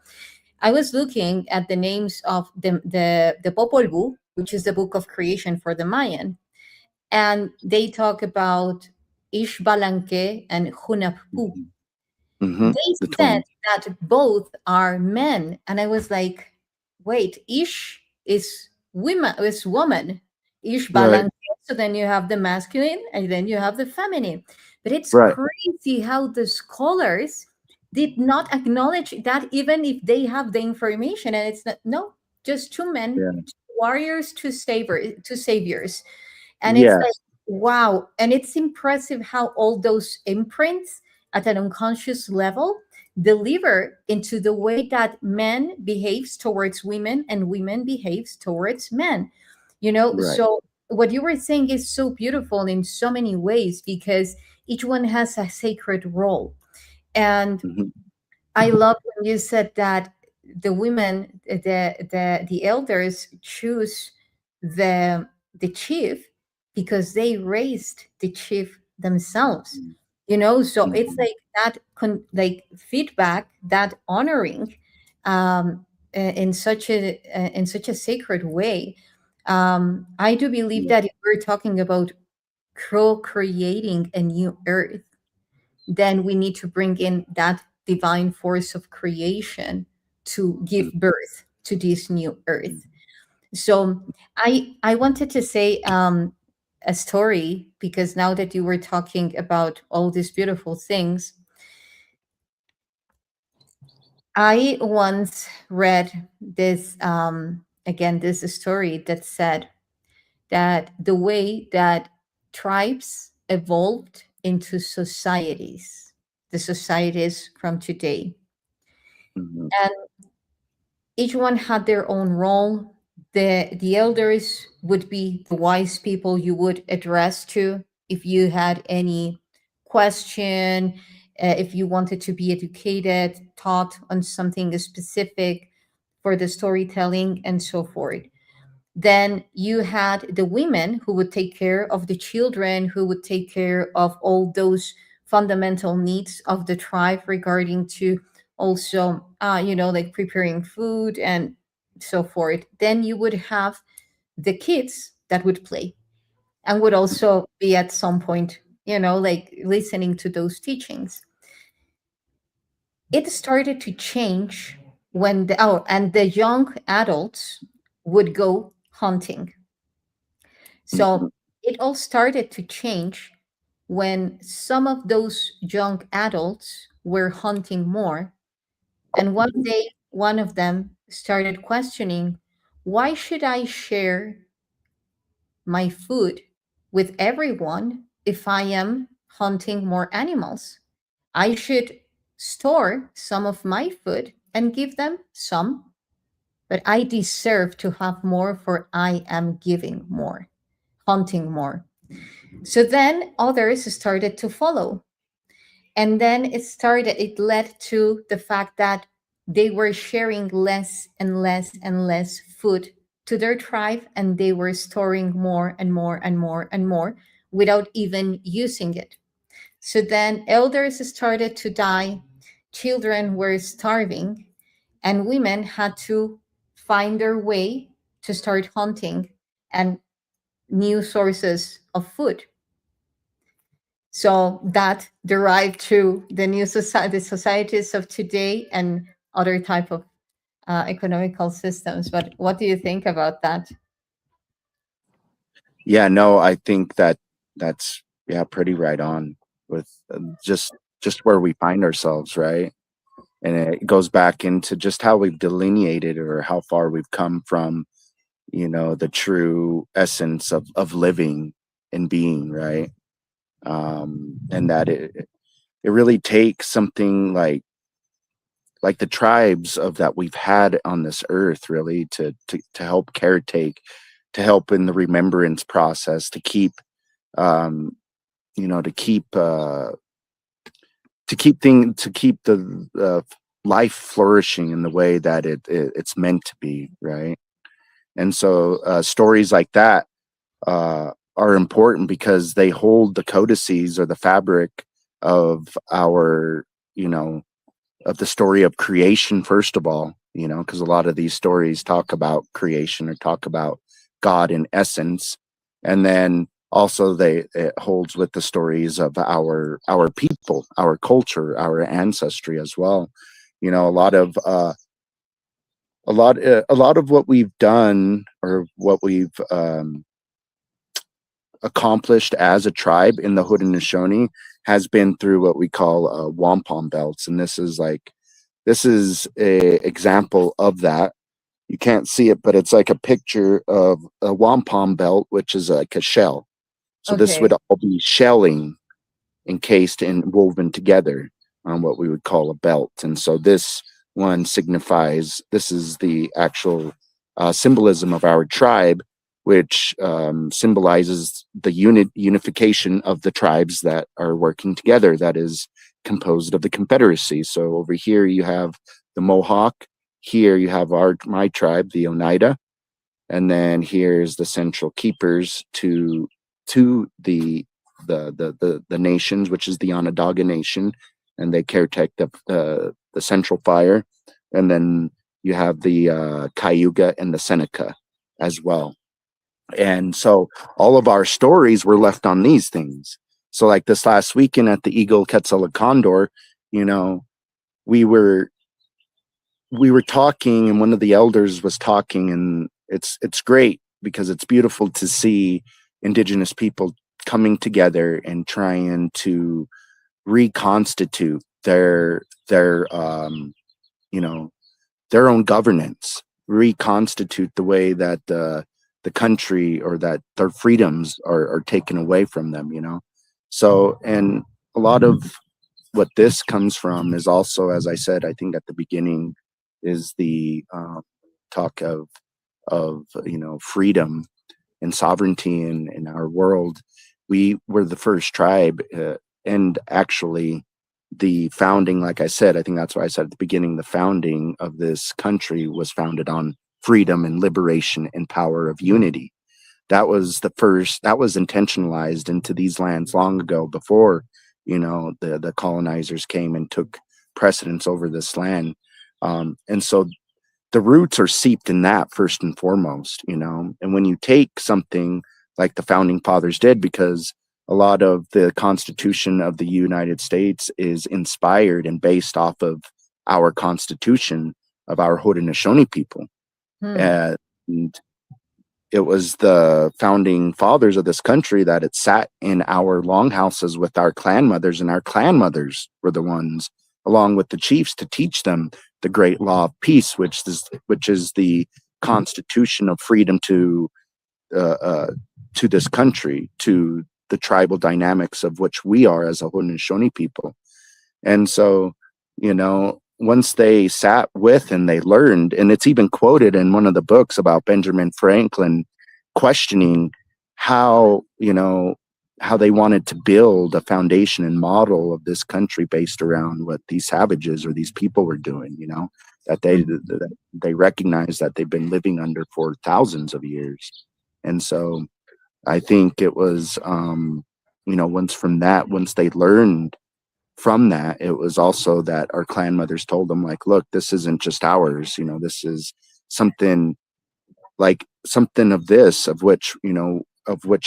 I was looking at the names of the Popol Vuh, which is the book of creation for the Mayan, and they talk about Ishbalanque and Hunappu. Hmm. They The said twins. that both are men, and I was like, wait, Ish is woman, Ish Right. Balanque. So then you have the masculine, and then you have the feminine. But it's Right. crazy how the scholars did not acknowledge that, even if they have the information. And it's not, no, just two men, Yeah. two warriors, two saviors. And it's like, Yes. wow. And it's impressive how all those imprints at an unconscious level deliver into the way that men behaves towards women and women behaves towards men. Right. So what you were saying is so beautiful in so many ways, because each one has a sacred role. And Hmm. I love when you said that the women, the elders choose the chief because they raised the chief themselves. So it's Hmm. like that, like feedback, that honoring, um, in such a sacred way. I do believe Yeah. that if we're talking about creating a new earth, then we need to bring in that divine force of creation to give birth to this new earth. So I wanted to say a story, because now that you were talking about all these beautiful things, I once read this, again, this story that said that the way that tribes evolved into societies, the societies from today, Hmm. and each one had their own role. The elders would be the wise people you would address to if you had any question, if you wanted to be educated, taught on something specific for the storytelling, and so forth. Then you had the women who would take care of the children, who would take care of all those fundamental needs of the tribe regarding to also, like preparing food and so forth. Then you would have the kids that would play and would also be at some point, like listening to those teachings. It started to change when and the young adults would go hunting. Hmm. So it all started to change when some of those young adults were hunting more. And one day, one of them started questioning, why should I share my food with everyone if I am hunting more animals? I should store some of my food and give them some, but I deserve to have more, for I am giving more, hunting more. So then others started to follow. And then it led to the fact that they were sharing less and less and less food to their tribe, and they were storing more and more and more and more without even using it. So then elders started to die, children were starving, and women had to find their way to start hunting and new sources of food. So that derived to the new society, the societies of today, and other type of economical systems. But what do you think about that? Yeah. No, I think that that's, yeah, pretty right on with just where we find ourselves, right? And it goes back into just how we've delineated or how far we've come from, the true essence of living and being, right? And that it really takes something like the tribes of that we've had on this earth, really, to help caretake, to help in the remembrance process, to keep, um to keep, to keep the life flourishing in the way that it's meant to be, right? And so stories like that are important because they hold the codices or the fabric of our, you know of the story of creation, first of all, because a lot of these stories talk about creation or talk about God in essence. And then also it holds with the stories of our people, our culture, our ancestry as well. A lot of what we've done, or what we've accomplished as a tribe in the Haudenosaunee, has been through what we call wampum belts, and this is a example of that. You can't see it, but it's like a picture of a wampum belt, which is like a shell. So this would Okay. all be shelling encased and woven together on what we would call a belt. And so this one signifies, this is the actual symbolism of our tribe, which symbolizes the unification of the tribes that are working together, that is composed of the Confederacy. So over here you have the Mohawk, here you have my tribe, the Oneida, and then here's the central keepers to the nations, which is the Onondaga Nation, and they caretake the central fire, and then you have the Cayuga and the Seneca as well. And so all of our stories were left on these things. So like this last weekend at the Eagle, Quetzal, and Condor, you know, we were we were talking, and one of the elders was talking, and it's great because it's beautiful to see indigenous people coming together and trying to reconstitute their you know their own governance, reconstitute the way that the country, or that their freedoms are taken away from them, so, and a lot of what this comes from is also, as I said, I think at the beginning, is the talk of freedom and sovereignty in our world. We were the first tribe, and actually the founding, like I said, I think that's why I said at the beginning, the founding of this country was founded on freedom and liberation and power of unity. That was the first, that was intentionalized into these lands long ago, before the colonizers came and took precedence over this land. And so the roots are seeped in that first and foremost, and when you take something like the founding fathers did, because a lot of the Constitution of the United States is inspired and based off of our Constitution of our Haudenosaunee people. Hmm. And it was the founding fathers of this country that it sat in our longhouses with our clan mothers, and our clan mothers were the ones, along with the chiefs, to teach them the great law of peace, which is the constitution of freedom to this country, to the tribal dynamics of which we are as a Haudenosaunee people. And so, once they sat with and they learned, and it's even quoted in one of the books about Benjamin Franklin questioning how, how they wanted to build a foundation and model of this country based around what these savages or these people were doing, that they recognize that they've been living under for thousands of years. And so I think it was, once they learned from that, it was also that our clan mothers told them, like, look, this isn't just ours, this is something, like something of this, of which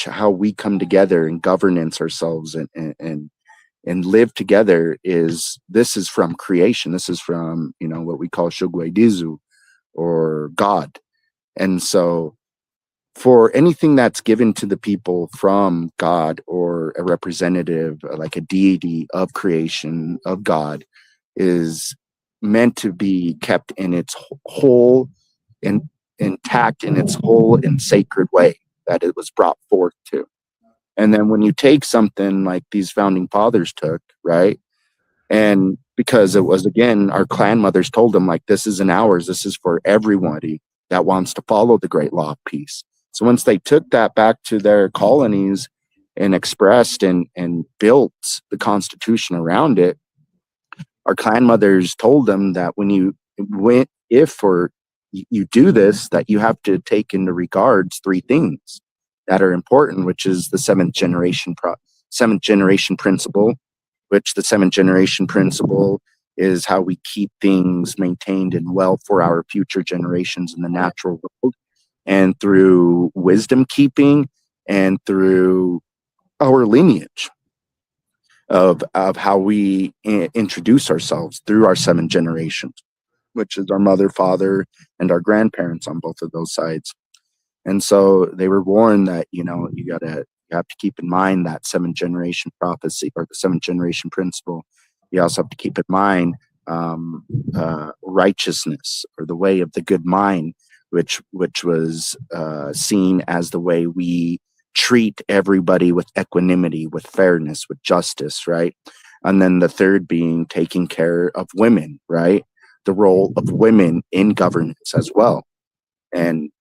how we come together and governance ourselves and live together, this is from creation. This is from, what we call Shugwedizu, or God. And so for anything that's given to the people from God, or a representative, like a deity of creation, of God, is meant to be kept in its whole and intact, in its whole and sacred way that it was brought forth to. And then when you take something like these founding fathers took, right? And because it was, again, our clan mothers told them, like, this isn't ours, this is for everybody that wants to follow the great law of peace. So once they took that back to their colonies and expressed and built the Constitution around it, our clan mothers told them that if or you do this, that you have to take into regards three things that are important, which is the seventh generation principle, which the seventh generation principle is how we keep things maintained and well for our future generations in the natural world, and through wisdom keeping, and through our lineage of how we introduce ourselves through our seven generations, which is our mother, father, and our grandparents on both of those sides. And so they were warned that, you gotta You have to keep in mind that seventh generation prophecy or the seventh generation principle. You also have to keep in mind righteousness or the way of the good mind, which was seen as the way we treat everybody with equanimity, with fairness, with justice, right? And then the third being taking care of women, right? The role of women in governance as well. And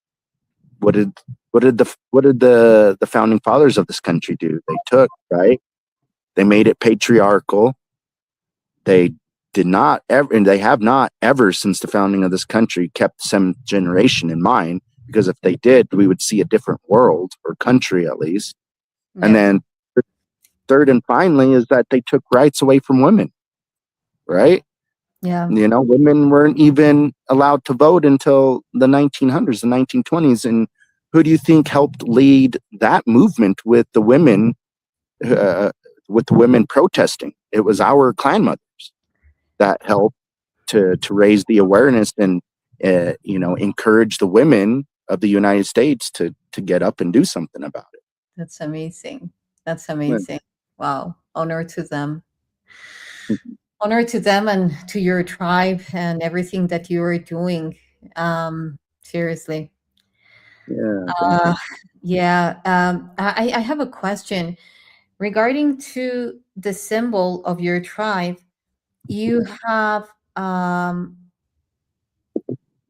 what did the founding fathers of this country do? They took, right? They made it patriarchal. They did not ever, and they have not ever since the founding of this country kept the seventh generation in mind, because if they did, we would see a different world or country at least. And Yeah. then third and finally is that they took rights away from women, right? Yeah. You know, women weren't even allowed to vote until the 1900s, the 1920s. And who do you think helped lead that movement uh, with the women protesting? It was our clan mothers that helped to raise the awareness and encourage the women of the United States to get up and do something about That's amazing. That's it. amazing. Wow. Honor to them. Honor to them and to your tribe and everything that you are doing. Seriously. Yeah, thank Uh, you. yeah. I have a question regarding to the symbol of your tribe. You have um,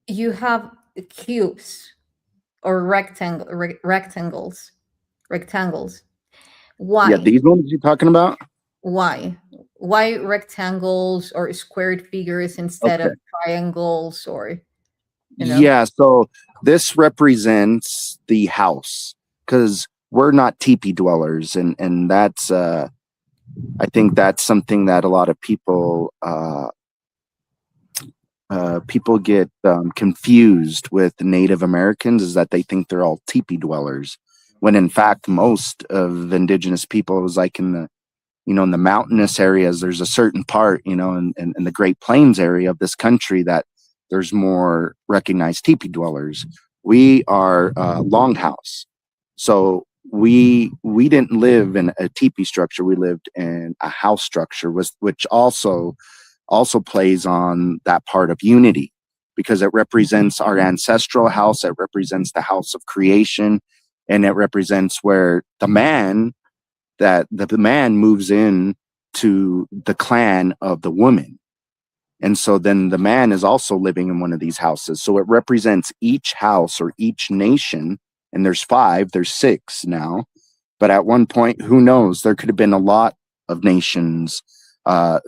you have cubes or rectangles. Yeah, Why? these ones you're talking about. Why? Why rectangles or squared figures instead of Okay. triangles or, you know? Yeah, so this represents the house because we're not teepee dwellers, and that's I think that's something that a lot of people get confused with the Native Americans, is that they think they're all teepee dwellers, when in fact most of indigenous people, it was like in the in the mountainous areas, there's a certain part, in the Great Plains area of this country, that there's more recognized teepee dwellers. We are longhouse, so we didn't live in a teepee structure. We lived in a house structure, which also plays on that part of unity, because it represents our ancestral house, it represents the house of creation, and it represents where the man moves in to the clan of the woman. And so then the man is also living in one of these houses. So it represents each house or each nation. And there's 5, there's 6 now. But at one point, who knows? There could have been a lot of nations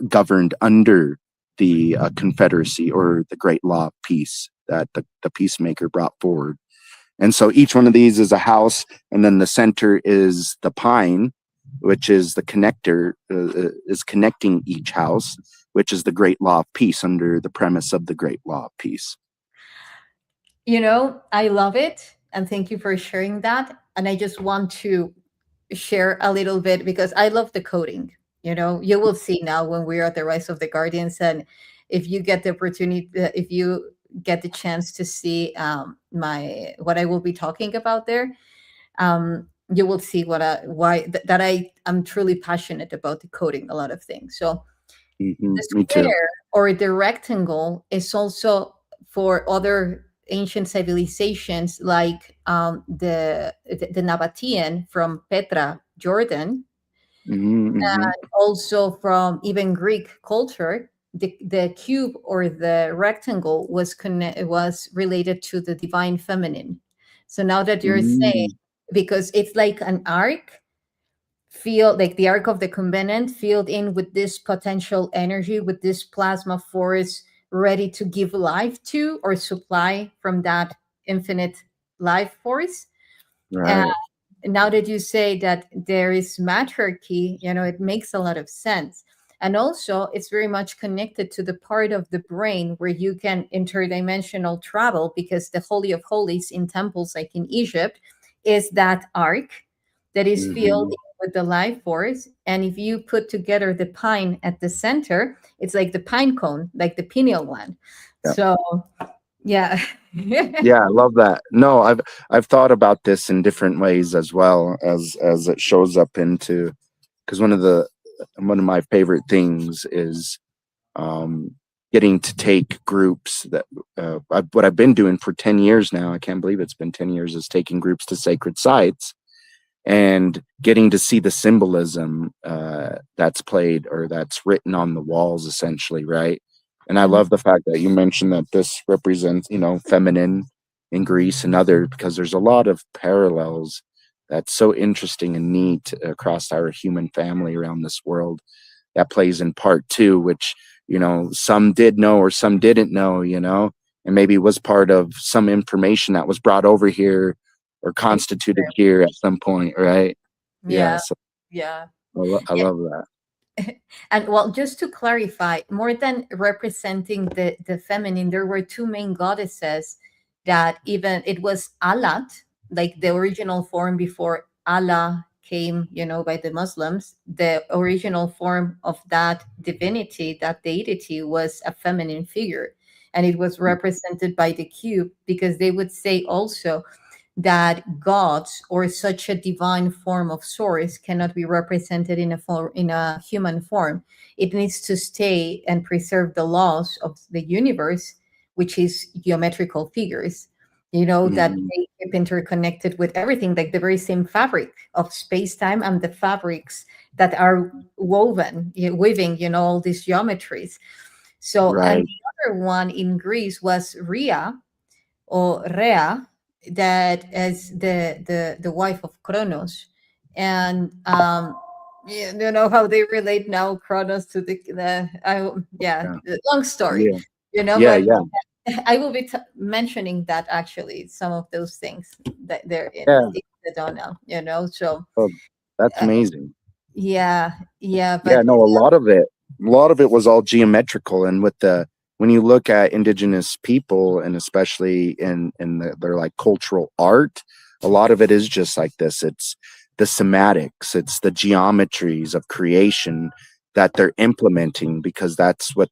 governed under the Confederacy or the Great Law of Peace that the peacemaker brought forward. And so each one of these is a house. And then the center is the pine, which is the connector, is connecting each house, which is the Great Law of Peace, under the premise of the Great Law of Peace. I love it. And thank you for sharing that. And I just want to share a little bit because I love the coding. You will see now when we're at the Rise of the Guardians. And if you get the opportunity, if you get the chance to see my what I will be talking about there, you will see that I am truly passionate about decoding a lot of things. So the Me too. square or the rectangle is also for other ancient civilizations like the Nabatean from Petra, Jordan, Hmm. also from even Greek culture. The cube or the rectangle was related to the divine feminine. So now that you're saying, Hmm. because it's like an arc, feel like the arc of the covenant filled in with this potential energy, with this plasma force ready to give life to or supply from that infinite life force. uh, Right. Now that you say that there is matriarchy, it makes a lot of sense. And also it's very much connected to the part of the brain where you can interdimensional travel, because the holy of holies in temples like in Egypt is that arc that is filled Hmm. with the life force. And if you put together the pine at the center, it's like the pine cone, like the pineal gland. Yeah. So yeah. Yeah, I love that. No, I've thought about this in different ways as well as it shows up into, because one of my favorite things is um, getting to take groups that what I've been doing for 10 years now. I can't believe it's been 10 years, is taking groups to sacred sites and getting to see the symbolism that's played or that's written on the walls, essentially, right? And I Mhm. love the fact that you mentioned that this represents, feminine in Greece and other, because there's a lot of parallels that's so interesting and neat across our human family around this world that plays in part two, which, some did know or some didn't know, and maybe was part of some information that was brought over here or constituted here at some point, right? Yeah, Yeah, so yeah. I love that. And well, just to clarify, more than representing the feminine, there were two main goddesses that even it was Alat, like the original form before Allah came, by the Muslims. The original form of that divinity, that deity, was a feminine figure. And it was represented by the cube because they would say also that gods or such a divine form of source cannot be represented in a human form. It needs to stay and preserve the laws of the universe, which is geometrical figures. That Mhm. they keep interconnected with everything, like the very same fabric of space-time and the fabrics that are weaving, all these geometries. So, and Right. the other one in Greece was Rhea, or Rhea, that is the wife of Kronos, and you know how they relate now Kronos to yeah, Yeah. long story, Yeah. Yeah. but Yeah. I will be mentioning that actually some of those things that they're in Yeah. the Donna, so Oh, that's uh, amazing. yeah, yeah, Yeah, but no, a lot of it was all geometrical, and when you look at indigenous people, and especially in their like cultural art, a lot of it is just like this. It's the sematics, it's the geometries of creation that they're implementing, because that's what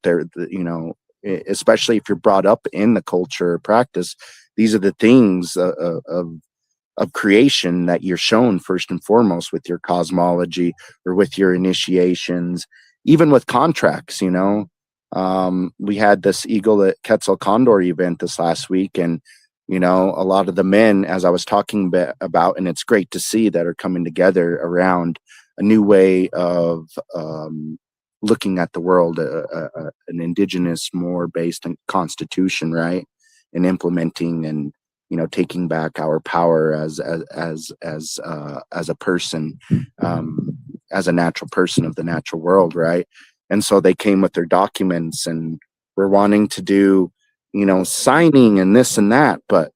especially if you're brought up in the culture or practice, these are the things of creation that you're shown first and foremost with your cosmology or with your initiations, even with contracts. We had this Eagle at Quetzal Condor event this last week, and a lot of the men, as I was talking about, and it's great to see that are coming together around a new way of looking at the world, an indigenous, more based on constitution, right, and implementing and taking back our power as a person, um, as a natural person of the natural world, right? And so they came with their documents and were wanting to do signing and this and that, but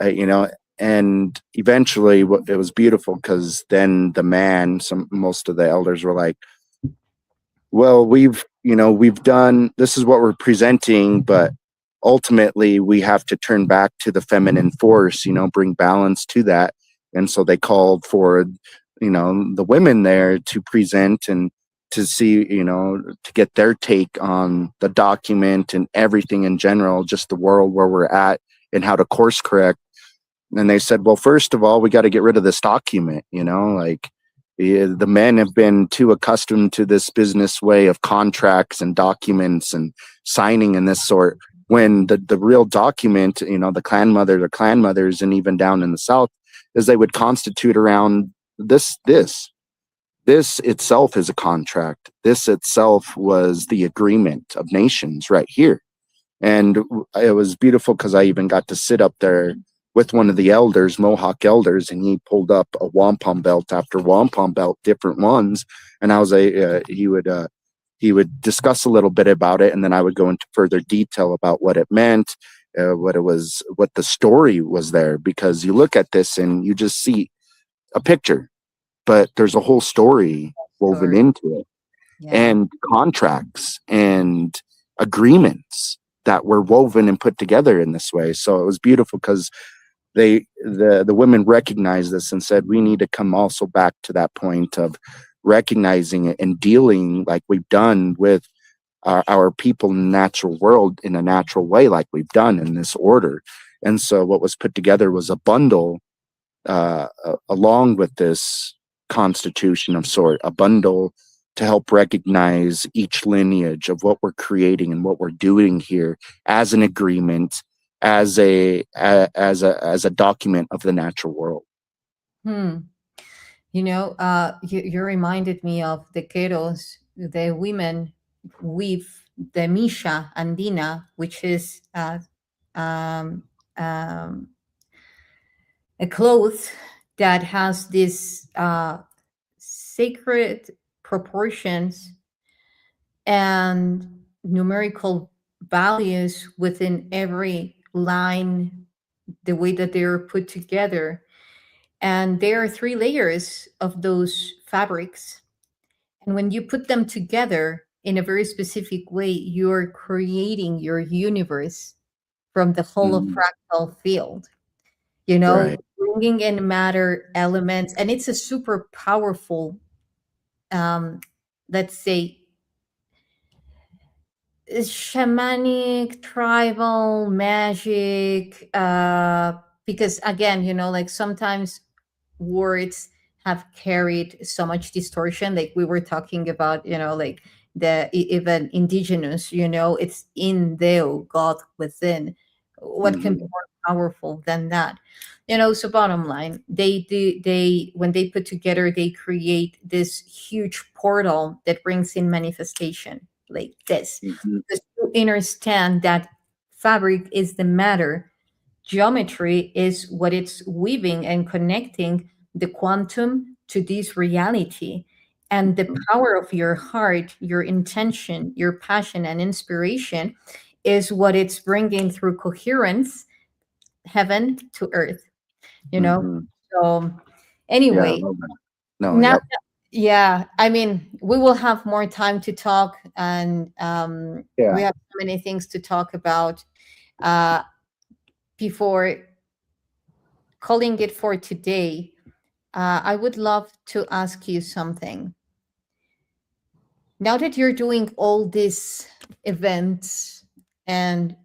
you know and eventually it was beautiful, because then most of the elders were like, well, we've done, this is what we're presenting, but ultimately we have to turn back to the feminine force, bring balance to that. And so they called for the women there to present and to see, to get their take on the document and everything in general, just the world where we're at and how to course correct. And they said, well, first of all, we got to get rid of this document, like the men have been too accustomed to this business way of contracts and documents and signing and this sort, when the real document, the clan mothers, and even down in the South, is they would constitute around this itself is a contract. This itself was the agreement of nations right here. And it was beautiful, because I even got to sit up there with one of the elders, Mohawk elders, and he pulled up a wampum belt after wampum belt, different ones. And he would discuss a little bit about it, and then I would go into further detail about what it meant, what it was, what the story was there. Because you look at this and you just see a picture, but there's a whole story woven story, into it, yeah. and contracts and agreements that were woven and put together in this way. So it was beautiful, because the women recognized this and said, we need to come also back to that point of recognizing it and dealing like we've done with our people in the natural world in a natural way, like we've done in this order. And so what was put together was a bundle, along with this constitution of sort, a bundle to help recognize each lineage of what we're creating and what we're doing here as an agreement, as a document of the natural world. Hmm. You reminded me of the Queros. The women weave the misha andina, which is um, um, a cloth that has these sacred proportions and numerical values within every line, the way that they are put together. And there are three layers of those fabrics. And when you put them together in a very specific way, you're creating your universe from the Mhm. holofractal field, Right. bringing in matter elements. And it's a super powerful, um, let's say, shamanic, tribal, magic, because again, like sometimes words have carried so much distortion, like we were talking about, like even indigenous, it's in thou, God within. What can be Mhm. more powerful than that? So bottom line, they when they put together, they create this huge portal that brings in manifestation like this, Mhm. because you understand that fabric is the matter, geometry is what it's weaving and connecting the quantum to this reality, and the Mhm. power of your heart, your intention, your passion and inspiration is what it's bringing through coherence, heaven to earth, you know Mhm. so Yeah, I anyway, love that. No, now, yep. yeah, I mean, we will have more time to talk, and we Yeah. have so many things to talk about. uh, Before calling it for today, I would love to ask you something. Now that you're doing all these events, and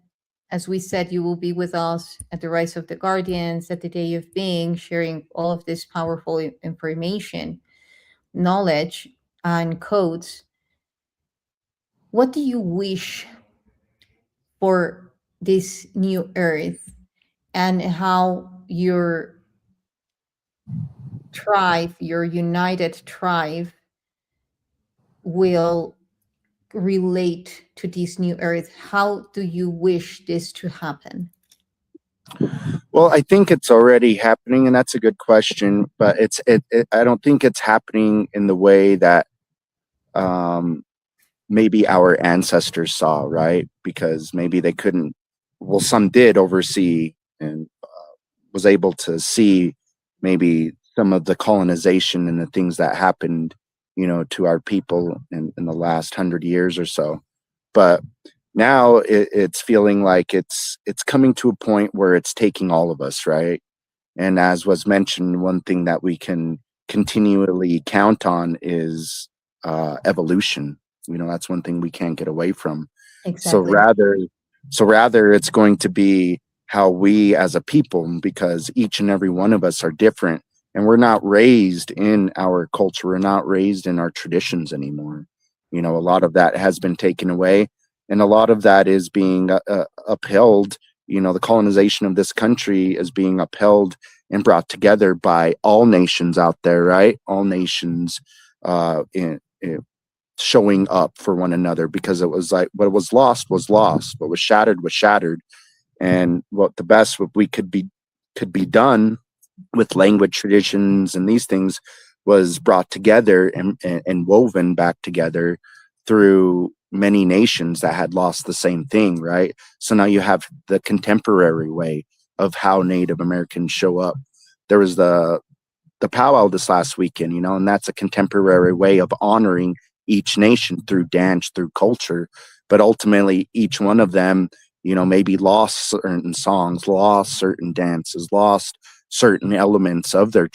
as we said, you will be with us at the Rise of the Guardians, at the Day of Being, sharing all of this powerful information, knowledge, and codes. What do you wish for this new earth, and how your tribe, your united tribe, will relate to this new earth? How do you wish this to happen? Well, I think it's already happening, and that's a good question. But I don't think it's happening in the way that um, maybe our ancestors saw, right? Because maybe they couldn't. Well, some did oversee and was able to see maybe some of the colonization and the things that happened, to our people in the last 100 years or so. But now it's feeling like it's coming to a point where it's taking all of us, right? And as was mentioned, one thing that we can continually count on is evolution. That's one thing we can't get away from. So Exactly. rather, so rather, it's going to be how we as a people, because each and every one of us are different, and we're not raised in our culture, we're not raised in our traditions anymore. A lot of that has been taken away, and a lot of that is being upheld. The colonization of this country is being upheld and brought together by all nations out there, right? All nations in showing up for one another, because it was like what was lost, what was shattered, and what the best what we could be done with language, traditions, and these things was brought together and woven back together through many nations that had lost the same thing, right? So now you have the contemporary way of how Native Americans show up. There was the powwow this last weekend, and that's a contemporary way of honoring each nation through dance, through culture. But ultimately, each one of them, maybe lost certain songs, lost certain dances, lost certain elements of their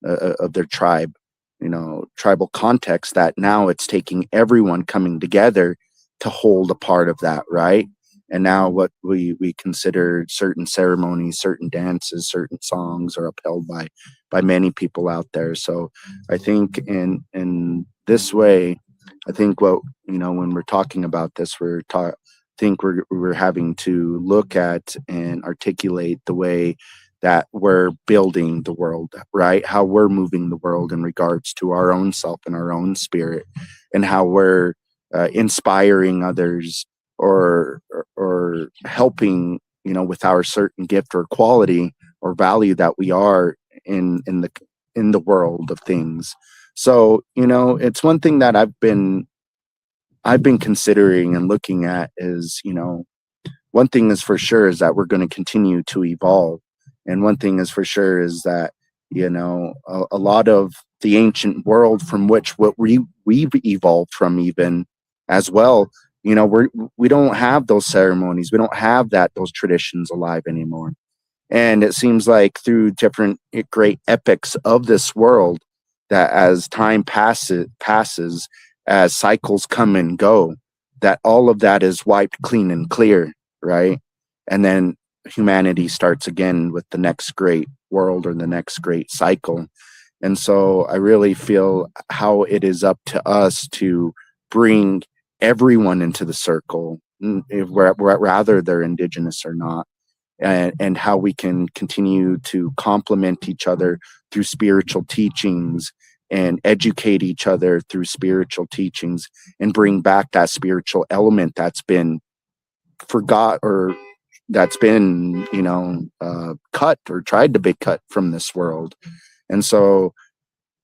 of their tribe, tribal context, that now it's taking everyone coming together to hold a part of that, right? And now what we consider certain ceremonies, certain dances, certain songs are upheld by many people out there. So I think in this way, I think what, when we're talking about this, think we're having to look at and articulate the way that we're building the world, right? How we're moving the world in regards to our own self and our own spirit, and how we're inspiring others, or helping, with our certain gift or quality or value that we are in the world of things. So, it's one thing that I've been considering and looking at is, one thing is for sure is that we're going to continue to evolve. And one thing is for sure is that, a lot of the ancient world from which what we've evolved from, even as well, we don't have those ceremonies. We don't have those traditions alive anymore. And it seems like through different great epics of this world, that as time passes, as cycles come and go, that all of that is wiped clean and clear, right? And then humanity starts again with the next great world or the next great cycle. And so I really feel how it is up to us to bring everyone into the circle, rather they're indigenous or not, and how we can continue to complement each other through spiritual teachings, and educate each other through spiritual teachings, and bring back that spiritual element that's been forgot, or that's been, cut or tried to be cut from this world. And so,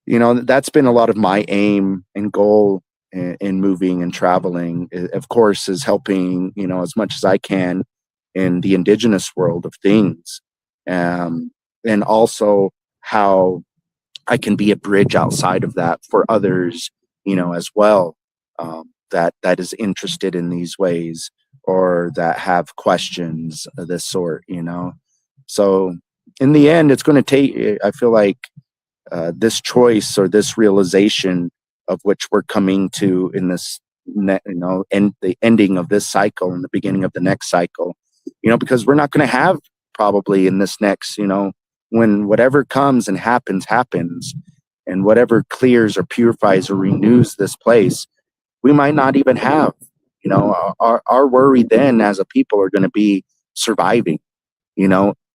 that's been a lot of my aim and goal in moving and traveling, of course, is helping, as much as I can in the indigenous world of things. And also how I can be a bridge outside of that for others, as well, that is interested in these ways, or that have questions of this sort. So in the end, it's going to take, I feel like, this choice or this realization of which we're coming to in this, and the ending of this cycle and the beginning of the next cycle, because we're not going to have, probably in this next, when whatever comes and happens, and whatever clears or purifies or renews this place, we might not even have, our worry then as a people are going to be surviving,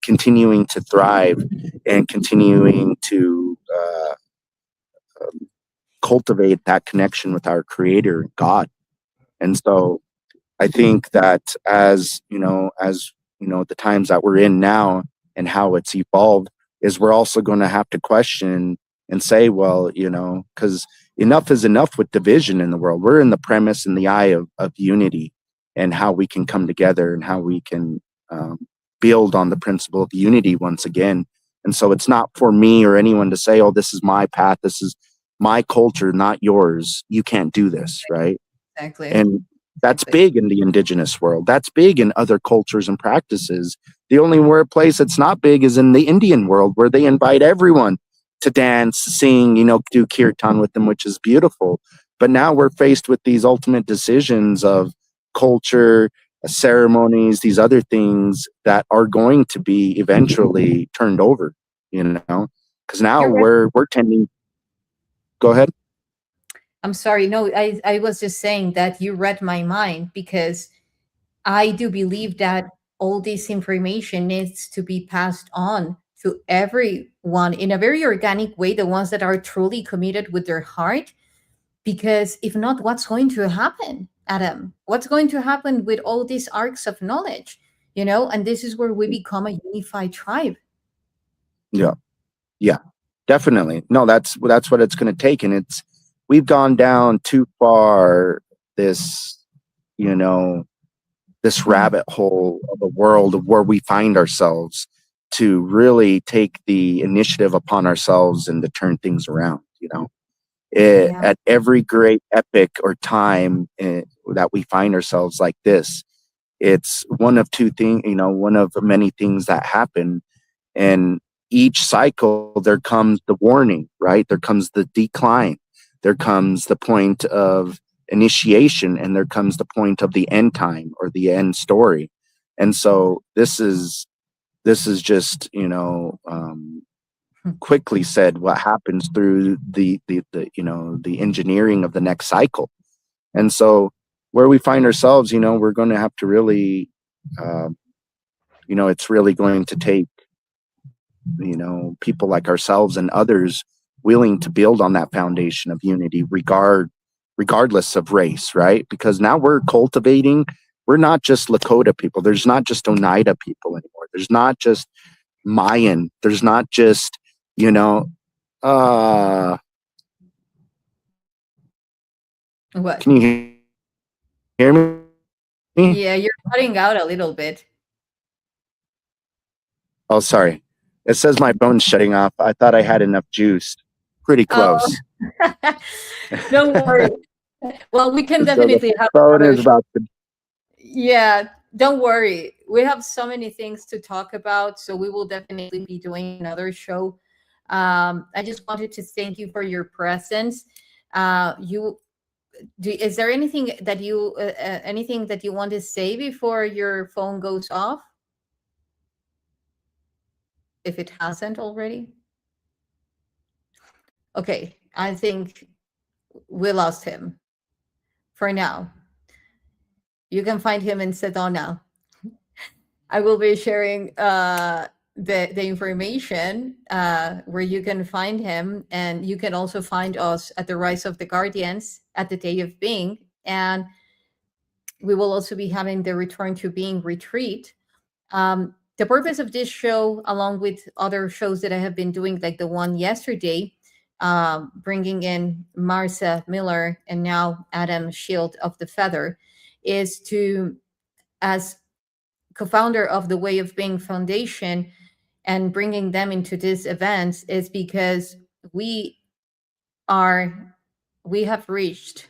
continuing to thrive, and continuing to cultivate that connection with our creator, God. And so I think that as the times that we're in now and how it's evolved, is we're also going to have to question and say, well, because enough is enough with division in the world. We're in the premise in the eye of unity, and how we can come together, and how we can build on the principle of unity once again. And so it's not for me or anyone to say, oh, this is my path, this is my culture, not yours. You can't do this, right? Exactly. And that's Exactly. big in the indigenous world. That's big in other cultures and practices. The only place it's not big is in the Indian world, where they invite everyone to dance, sing, do kirtan with them, which is beautiful. But now we're faced with these ultimate decisions of culture, ceremonies, these other things that are going to be eventually turned over, because now You're right. we're tending. Go ahead. I'm sorry. No, I was just saying that you read my mind, because I do believe that all this information needs to be passed on to everyone in a very organic way, the ones that are truly committed with their heart. Because if not, what's going to happen, Adam? What's going to happen with all these arcs of knowledge? And this is where we become a unified tribe. Yeah. Yeah, definitely. No, that's what it's going to take, and we've gone down too far this, you know, this Mm, rabbit hole of a world of where we find ourselves, to really take the initiative upon ourselves and to turn things around. yeah. At every great epic or time that we find ourselves like this, it's one of two things, one of many things that happen. And each cycle, there comes the warning, right? There comes the decline. There comes the point of initiation, and there comes the point of the end time or the end story. And so this is just, quickly said what happens through the engineering of the next cycle. And so where we find ourselves, we're going to have to really, it's really going to take, people like ourselves and others willing to build on that foundation of unity, regardless of race, right? Because now we're not just Lakota people. There's not just Oneida people anymore. There's not just Mayan. There's not just, uh, What? can you hear me? Yeah, you're cutting out a little bit. Oh, sorry. It says my phone's shutting off. I thought I had enough juice. Pretty close. Don't worry. Well, we can So the definitely have phone another is about to. Yeah, don't worry. We have so many things to talk about, so we will definitely be doing another show. I just wanted to thank you for your presence. Is there anything that you want to say before your phone goes off? If it hasn't already. Okay, I think we lost him for now. You can find him in Sedona. I will be sharing the information where you can find him, and you can also find us at the Rise of the Guardians at the Day of Being, and we will also be having the Return to Being retreat. The purpose of this show, along with other shows that I have been doing, like the one yesterday, bringing in Marcia Miller and now Adam Shield of the Feather, is to, as co-founder of the Way of Being Foundation, and bringing them into these events, is because we have reached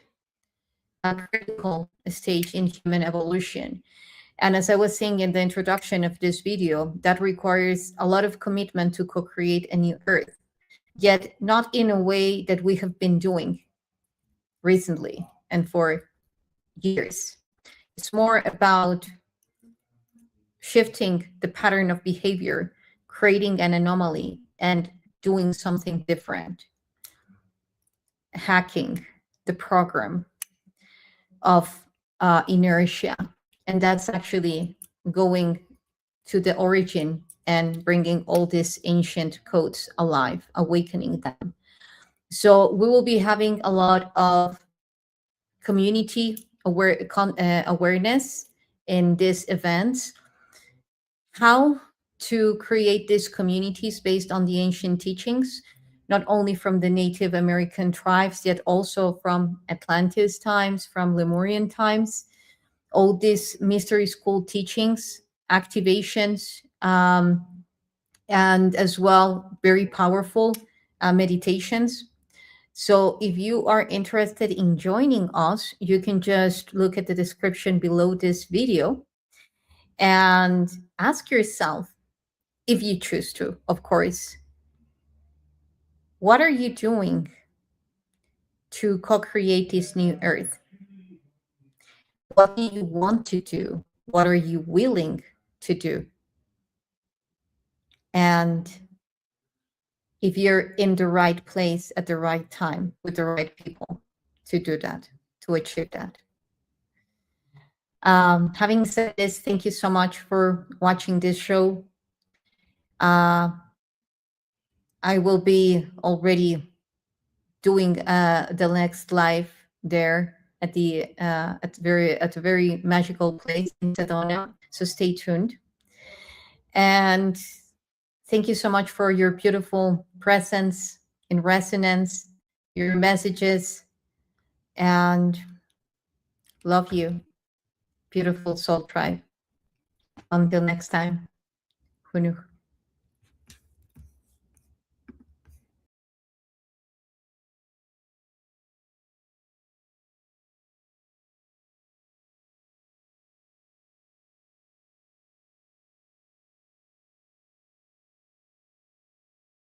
a critical stage in human evolution. And as I was saying in the introduction of this video, that requires a lot of commitment to co-create a new Earth, yet not in a way that we have been doing recently and for years. It's more about shifting the pattern of behavior, creating an anomaly, and doing something different, hacking the program of inertia. And that's actually going to the origin and bringing all these ancient codes alive, awakening them. So we will be having a lot of community awareness in these events. How to create these communities based on the ancient teachings, not only from the Native American tribes, yet also from Atlantis times, from Lemurian times, all these mystery school teachings, activations, and as well, very powerful meditations. So if you are interested in joining us, you can just look at the description below this video and ask yourself, if you choose to, of course, what are you doing to co-create this new Earth? What do you want to do? What are you willing to do? And if you're in the right place at the right time with the right people to do that, to achieve that. Having said this, thank you so much for watching this show. I will be already doing the next live there at a very magical place in Sedona. So stay tuned. And thank you so much for your beautiful presence in resonance, your messages, and love you, beautiful soul tribe. Until next time. Hunuk.